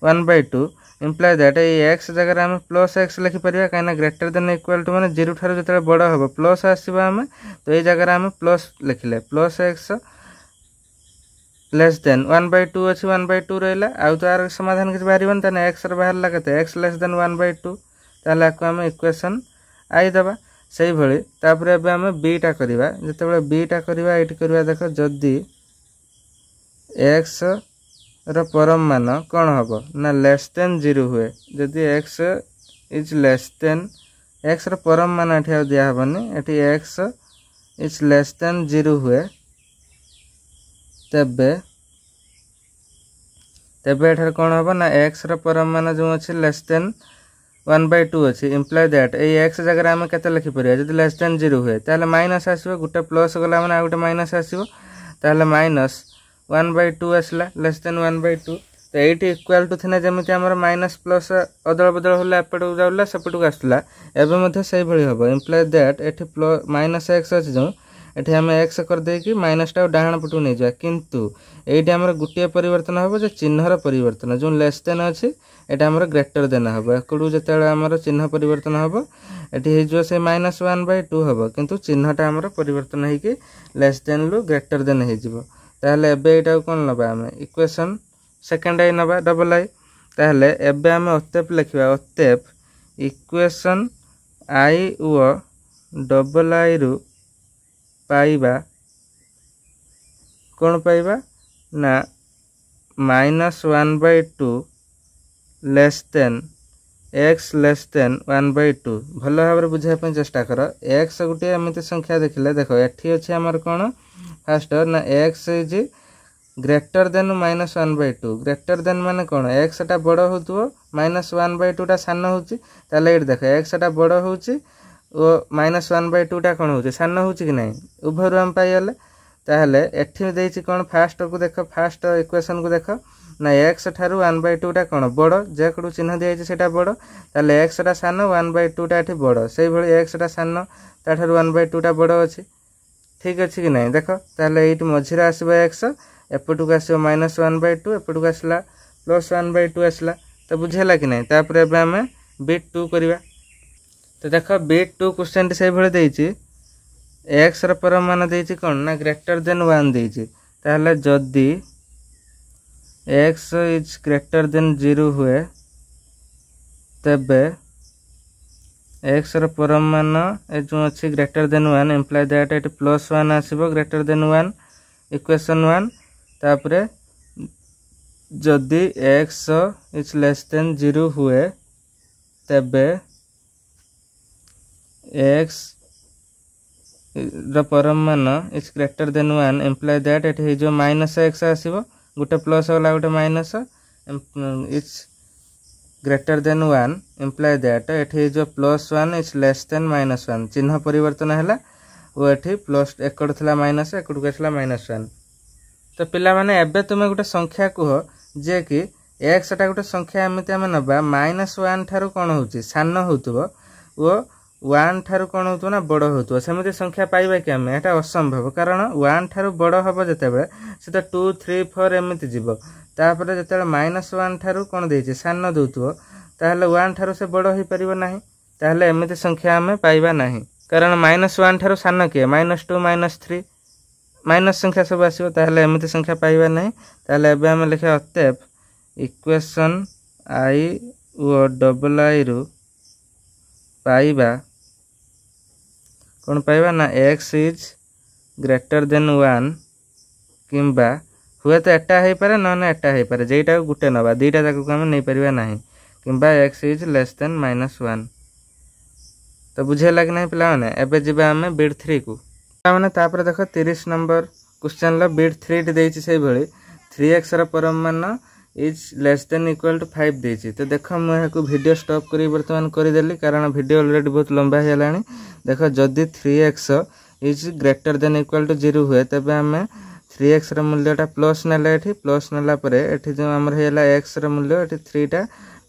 1/2 imply that A x जगह हम प्लस x लिखि परिबा काना ग्रेटर देन इक्वल टू माने 0 थारो जतले बड़ हबो प्लस आसीबा हम तो ए जगह हम प्लस लिखले प्लस x लेस देन 1/2 अछि 1/2 रहला आउ तार समाधान किछ बाहरिबन तने x र बाहर लागते x लेस देन 1/2 ताला को हम इक्वेशन आई दबा सही भली तापर एबे हम b टा करबा जते बेले b टा करबा एट करबा देखो जदी x रो परमान कोन हबो ना लेस देन 0 हुए जदी x is less then x रो परमान एठी दिया हबनी एठी x इज लेस देन 0 हुए तबे एठार कोन हबो ना x रो परमान जो अछि लेस देन 1/2 अछि इम्प्लाई दैट ए x जगह हम केते लिखि परिया जदी लेस देन 0 हुए ताले माइनस आसीबो गुटे प्लस गला माने आ गुटे माइनस आसीबो ताले माइनस 1/2 आसला लेस देन 1/2 तो एटी इक्वल टू थिना जेमिति हमर माइनस प्लस अदल बदल होला एपटू जाउला सेपटू आसला एबे मध्ये सही भली हबो इम्प्लाई दैट एठी प्लस माइनस x अछि जो एठी हम x कर दे कि माइनस टा डाहण पटू नै जा किंतु एठी हमर गुटिया परिवर्तन हबो जे चिन्हर परिवर्तन जो लेस देन अछि एटा हमर ग्रेटर देन हबो एकडू जतेले हमर चिन्ह परिवर्तन हबो एठी हे जो से -1/2 हबो किंतु चिन्हटा हमर परिवर्तन हे कि लेस देन लु ग्रेटर देन हे जिवो ताहले एबे एटा कोन लबा हम इक्वेशन सेकंड आई नबा डबल आई ताहले एबे हम अतेप लिखबा अतेप इक्वेशन आई व डबल आई रु पाइबा कोन पाइबा ना -1/2 less than x less than 1/2 भल भाव बुझापी चेष्टा कर। x गोटे एमती संख्या देखिले देख एठी अच्छे आमर कौन फास्ट ना x is greater then -1/2 greater than माने कौन x टा बड़ हो -1/2 टा सान होची ताले एठी देख x टा बड़ होची ओ -1/2 टा कौन होची सान होची कि नहीं उभर हम पाइले ताहले एठी देइछि कौन फास्ट को देख फास्ट इक्वेशन को देख ना x ठारू 1/2 टा कौन बड़ जेकड़ू चिन्ह दिया सेटा बड़ ताले x टा सान 1/2 टा एठी बड़ सेही भली x टा सान ता ठारू 1/2 टा बड़ अछि ठीक अछि कि नहीं देख ताले एठी मझिरा आसीबो x एपटू को आसीबो -1/2 एपटू को आसला +1/2 आसला तो बुझेला कि नहीं तापर एबे हमें बिट 2 करिवा तो देख बिट 2 क्वेश्चन टी सेही भली देइछि x र परम मान देइछि कोन ना ग्रेटर देन 1 देइछि ताहले जदी x इज ग्रेटर देन 0 हुए तबे x र परम मान ए जो अछि greater than 1 imply that it +1 आसीबो ग्रेटर देन 1 इक्वेशन 1 तापरे जदी x इज लेस देन 0 हुए तबे x द परम मान is greater than 1 imply that it हे जो -x आसीबो गोटे प्लस वाला गोटे minus is greater than 1 imply that it हे जो +1 इज लेस देन -1 चिन्ह परिवर्तन हैला ओ एठी प्लस एकड़ थला माइनस एकड़ को थला -1 तो पिला माने एबे तुमे गोटे संख्या कह जे कि x टा गोटे संख्या एमिति हम नबा -1 ठारू कोन होची सान होतबो ओ 1 ठारू कोन होतो ना बड़ होतो सेमिति संख्या पाइबा कि हम एटा असंभव कारण 1 ठारू बड़ हबो जतेबे से तो 2 3 4 एमिति जीवो तापर जतेबे -1 ठारू कोन देछि सान दउतो ताहले 1 ठारू से बड़ होई परिबो नाही ताहले एमिति संख्या हम पाइबा नाही कारण -1 ठारू सान के -2 -3 माइनस संख्या सब आसीबो ताहले एमिति संख्या पाइबा नाही ताहले एबे हम लिखा अतएव इक्वेशन i ओ डबल i रु पाइबा कौन पाइबा ना x इज ग्रेटर देन 1 किंबा हुए तो एटा है पारे न एटा है पारे जेटा गुटे नबा दीटा जाक हम नहीं परिबा नाही किंबा x इज लेस देन -1 तो बुझे लाग नहीं पिला माने एबे जिबा हमें बिट 3 को माने तापर देखो 30 नंबर क्वेश्चन ला बिट 3 टी देछि सेही भली 3x र परम मान is less than equal to 5 देछि तो देखो मैं को वीडियो स्टॉप करी वर्तमान करी देली कारण वीडियो ऑलरेडी बहुत लंबा हेलानी देखो जदी 3x is greater than equal to 0 हुए तबे हमें 3x र मूल्यटा प्लस नेला एठी प्लस नेला परे एठी जो हमर हेला x र मूल्य एठी 3 टा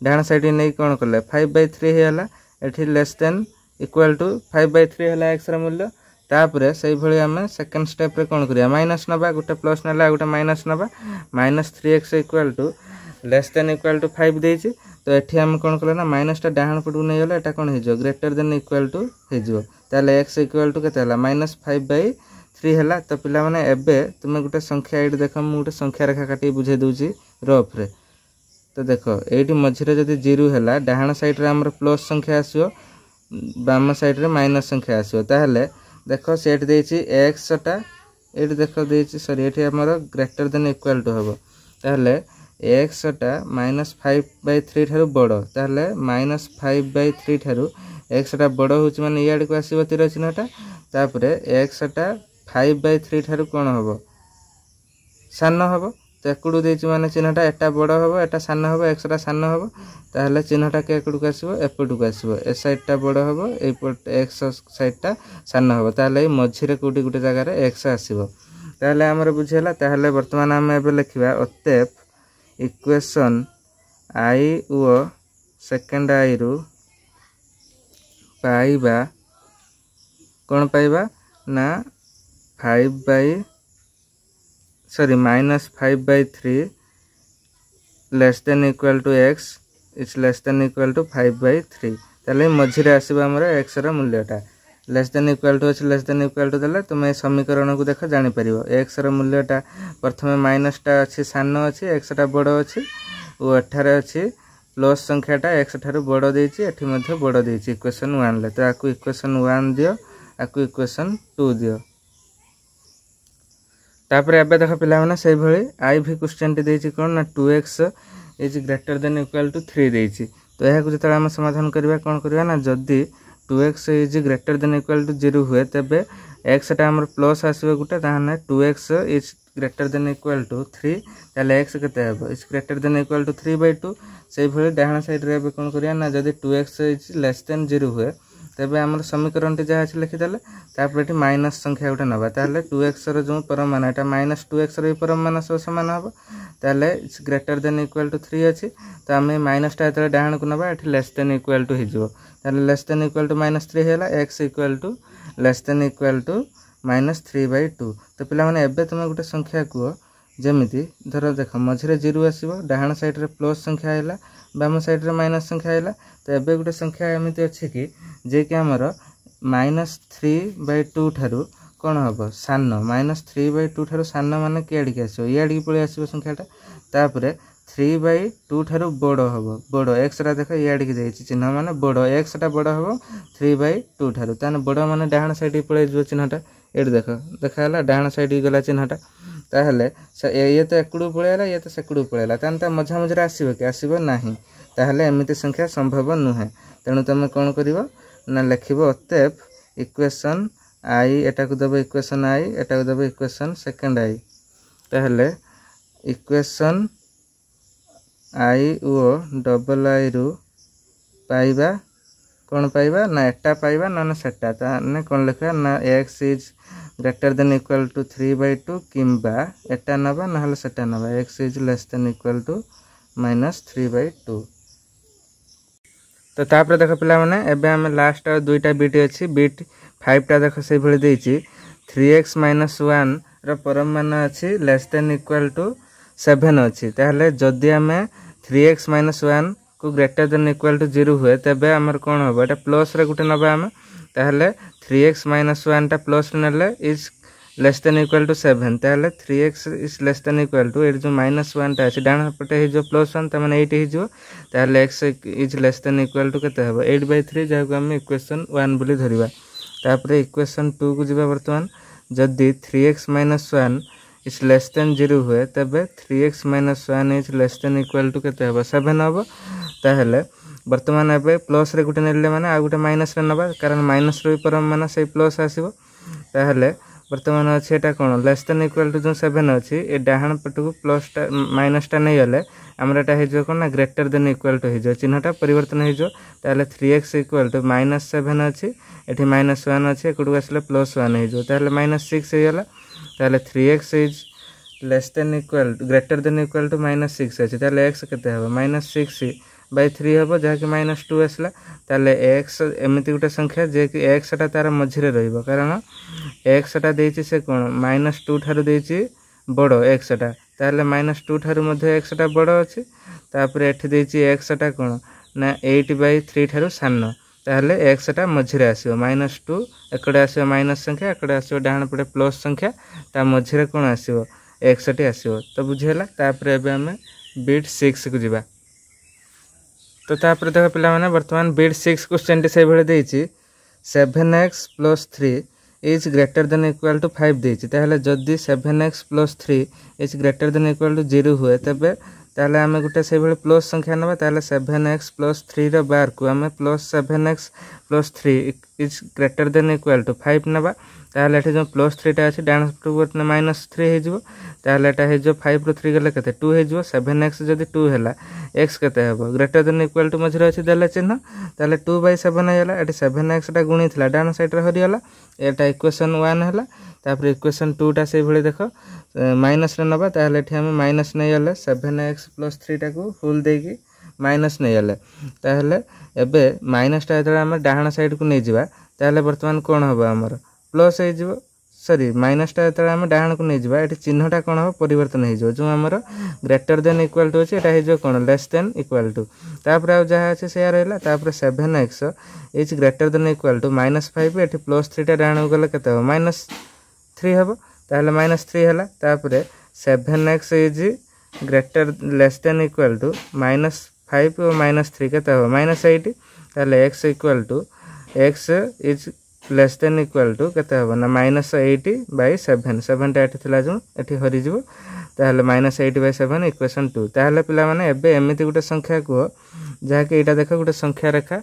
डान साइड नै कोन करले 5/3 हेला एठी लेस देन इक्वल टू 5/3 हेला x र मूल्य तापरे सही भली हमें सेकंड स्टेप रे कोन करिया माइनस नबा गोटे प्लस नेला गोटे माइनस नबा -3x equal to less than equal to 5 देछि तो एठी हम कोन करले ना माइनस टा डाहन पटु नै होला एटा कोन हे जो ग्रेटर देन इक्वल टू हे जो ताले x इक्वल टू केते होला -5/3 होला तो पिला माने एबे तुमे गोटे संख्या एठी देखो मु गोटे संख्या रेखा काटी बुझे दोछि रफ रे तो देखो एठी मझिरे जदी 0 होला डाहन साइड रे हमर प्लस संख्या आसीओ बाम साइड रे माइनस संख्या आसीओ ताहले देखो सेट देछि x टा एठी देखो देछि सॉरी एठी हमर ग्रेटर देन इक्वल टू हबो ताहले x टा -5/3 ठारू बड़ ताहले -5/3 ठारू x टा बड़ होछि माने याड को आसीबो तीर चिन्हटा तापरे x टा 5/3 ठारू कोन हबो सान हबो तो एकड़ू देछि माने चिन्हटा एटा बड़ हबो एटा सान हबो x टा सान हबो ताहले चिन्हटा के एकड़ू को आसीबो एपटू को आसीबो ए साइड टा बड़ हबो ए पट x साइड टा सान हबो ताहले मझिरे कोटी गुटे जगह रे x आसीबो ताहले हमर बुझेला ताहले वर्तमान हम एबे लिखिबा अतएव इक्वेशन i ओ सेकंड i रु पाइबा कौन पाइबा ना -5/3 less than equal to x is less than equal to 5/3 ताले मझिरे आसीबा हमर x रा मूल्यटा लेस देन इक्वल टू अछि लेस देन इक्वल टू देले तुम समीकरण को देख जानि परिबो x रा मूल्यटा प्रथमे माइनस टा अछि सान अछि x टा बड़ अछि ओ एठारे अछि प्लस संख्याटा x ठारू बड़ देछि एठी मध्ये बड़ देछि इक्वेशन 1 ले तो आकु इक्वेशन 1 दियो आकु इक्वेशन 2 दियो तापर एबे देख पिला माने सेही भली आई भी क्वेश्चन टी देछि कोन ना 2x is greater than equal to 3 देछि। तो यह जब आम समाधान करवा कौन करवा ना जदि 2x is greater than equal to 0 हुए तेबे x टा हमर प्लस आसीबे गुटे ताने 2x is greater than equal to 3 ताले x केते हेबो is greater than equal to 3/2। सेही भली डाहाना साइड रे कौन करवा ना जदि 2x इज लेस देन 0 हुए तेबे हमर समीकरण टी जहा लिखि देले तापर एटी माइनस संख्या उठे नबा ताले 2x रो जो परमान एटा माइनस 2x रो परमान समान हबो ताले it's greater than equal to 3 अछि। तो आम माइनस टा एतले डाहान को नबा एटी लेस देन इक्वल टू हिजो ताले लेस देन इक्वल टू -3 हैला x equal to less than equal to -3/2। तो पिला माने एबे तुम गुटे संख्या को जेमिति धर देख मझरे 0 आसीबो डाहान साइड रे प्लस संख्या हैला बाम साइड रे माइनस संख्या हैला। तो एबे गुटे संख्या एमिति अछि कि जे कि हमर -3/2 ठारू कौन हम सान -3/2 ठारू सान माने कियाड़ी आसो इयाड़ी पळे आसो संख्याटा तापरे 3/2 ठारू बड़ हम बड़ x रा देख इयाड़ी की जाइछि चिन्ह माने बड़ x टा बड़ हम 3/2 ठारू ताने बड़ माने डाहान साइड पळे जो चिन्हटा एड देख देखाला डाहान साइड गला चिन्हटा ताहले ये तो एकड़ू पळेला ये तो सेकड़ू पळेला तान ता मझा मझरे आसीबो कि आसीबो नाही ताहले एमिति संख्या संभव नुहे। तेणु तुम कौन करिवो ना लिखिबो अतएव इक्वेशन आई एटा को देबो इक्वेशन आई एटा को देबो इक्वेशन सेकंड आई ताहले इक्वेशन आई ओ डबल आई रु पाइबा कौन पाइबा ना एटा पाइबा ना सेटा ताने कौन लिखा ना x is greater than equal to 3/2 किंबा एटा नबा ना हले सेटा नबा x is less than equal to -3/2। तो तापर देख पिला माने एबे हम लास्ट दुईटा बिट अछि बिट 5 टा देख से भली देछि 3x - 1 रो परम मान अछि लेस देन इक्वल टू 7 अछि ताहले जदि हमें 3x - 1 को ग्रेटर देन इक्वल टू 0 हुए तबे हमर कोन होबो एटा प्लस रे गुटे नबा हम ताहले 3x - 1 टा प्लस नले is less than equal to 7 ताहले 3x is less than equal to एट जो -1 टा अछि डान पटे हे जो +1 त माने 8 हे जो ताहले x is less than equal to केते हबो 8/3 जाय को हम इक्वेशन 1 बोली धरिबा। तापर इक्वेशन 2 को जिबा वर्तमान जदि 3x - 1 इज लेस देन 0 हुए तबे 3x - 1 is less than equal to केते हबो 7 हबो ताहले वर्तमान एबे प्लस रे गुटे नेले माने आ गुटे माइनस रे नबा कारण माइनस रे परम माने से प्लस आसीबो ताहले वर्तमान अछि एटा कोन लेस देन इक्वल टू जो 7 अछि ए डाहान पटको प्लस टा माइनस टा नै गले हमरा एटा हे जो कोन ना ग्रेटर देन इक्वल टू हे जो चिन्हटा परिवर्तन हे जो ताहले 3x इक्वल टू -7 अछि एठी -1 अछि एकडू आसले +1 हे जो ताहले -6 हे गला ताहले 3x is less than equal to greater than equal to -6 अछि ताहले x केते हबो -6/3 हबो जहा कि -2 आसला ताहले x एमिति गुटे संख्या जे कि x टा तार मझिरे रहइबो कारण x टा देछि से कोन -2 ठारू देछि बड़ x टा ताहले -2 ठारू मध्ये x टा बड़ अछि तापर एठी देछि x टा कोन ना 8/3 ठारू सान ताहले x टा मझिरे आसीबो -2 एकडे आसीबो माइनस संख्या एकडे आसीबो डाहान पटे प्लस संख्या ता मझिरे कोन आसीबो x टी आसीबो। तो बुझेला तापर एबे हमें बिट 6 को जिबा। तो तापर देख पिला माने वर्तमान बिट 6 क्वेश्चन टी से भले देछि 7x + 3 is greater than equal to 5 देछि ताहले जदि 7x + 3 is greater than equal to 0 हुए तबे ताहले हमें गुटे से भले प्लस संख्या नबा ताहले 7x + 3 रो बार को हमें +7x + 3 is greater than equal to 5 नबा ताहले एठी जो +3 टा अछि डान टू -3 हे जो ताहले एटा हे जो 5 रो 3 गले केते 2 हे जो 7x जदि 2 हैला x केते हबो ग्रेटर देन इक्वल टू मझरे अछि देले चिन्ह ताहले 2/7 हैला एठी 7x टा गुणी थिला डान साइड रे हरि होला एटा इक्वेशन 1 हैला तापर इक्वेशन 2 टा से भले देखो माइनस रे नबा ताहले एठी हम माइनस नै गले 7x + 3 टा को फुल देकी माइनस नै गले ताहले एबे माइनस टा एतले हम डाहाना साइड को नै जिबा ताहले वर्तमान कोन हबो हमर प्लस हे जिवो सॉरी माइनस टा एतले हम डाहान को नै जिबा एठी चिन्हटा कोन हबो परिवर्तन हे जो जो हमर ग्रेटर देन इक्वल टू अछि एटा हे जो कोन लेस देन इक्वल टू तापर आ जहा अछि से रहला तापर 7x is greater than equal to -5 एठी +3 टा डाहान गले केते हो -3 हबो ताहले -3 हैला तापर 7x is greater less than equal to -5 और -3 केते हो -8 ताहले x equal to x is less than equal to केते हबो ना -80/7 7 टा एठी थिला जो एठी हरि जिवो ताहले -80/7 इक्वेशन 2 ताहले पिला माने एबे एमिति गुटे संख्या को जहा कि एटा देखो गुटे संख्या रेखा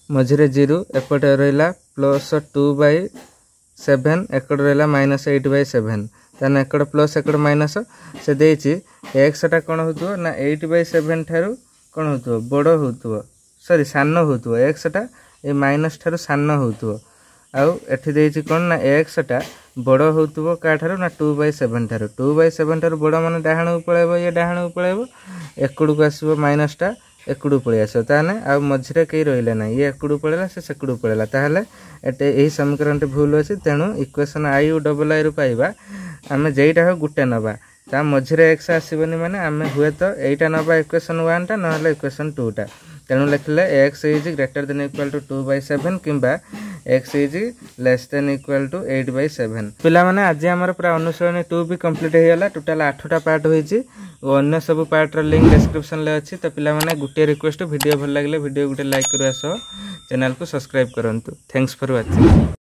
मझिरे 0 एपटे रहला +2/7 एकड़ रहला -8/7 ताने एकड़ प्लस एकड़ माइनस से देछि x टा कोन होतो ना 8/7 थारु कोन होतो बडो होतो सॉरी सान होतो x टा ए माइनस ठारु सान होतो आउ एठी देछि कोन ना x टा बडो होतो का ठारु ना 2/7 ठारु 2/7 ठारु बडो माने डाहाणु पळेबो ये डाहाणु पळेबो एकड़ू को आसीबो माइनस टा एकड़ू पळै आसो ताने आ मझिरे कई रहिला ना ये एकड़ू पळेला से सेकड़ू पळेला ताहले एटे एही समीकरण ते भूल अछि तेनु equation i u double i रु पाइबा आमे जेइटा हो गुटे नबा ता मझिरे x आसीबनी माने आमे हुए तो एइटा नबा इक्वेशन 1 टा नहले इक्वेशन 2 टा तेनु लिखले x is greater than equal to 2/7 किंबा x is less than equal to 8/7 पिला माने आज हमर पूरा अनुसरण 2 भी कंप्लीट हे गेला टोटल 8 टा पार्ट होईची और अन्य सब पार्ट रो लिंक डिस्क्रिप्शन ले अछि तो पिला माने गुटे रिक्वेस्ट वीडियो भल लागले वीडियो गुटे लाइक करू आसो चैनल को सब्सक्राइब करंतु थैंक्स फॉर वाचिंग।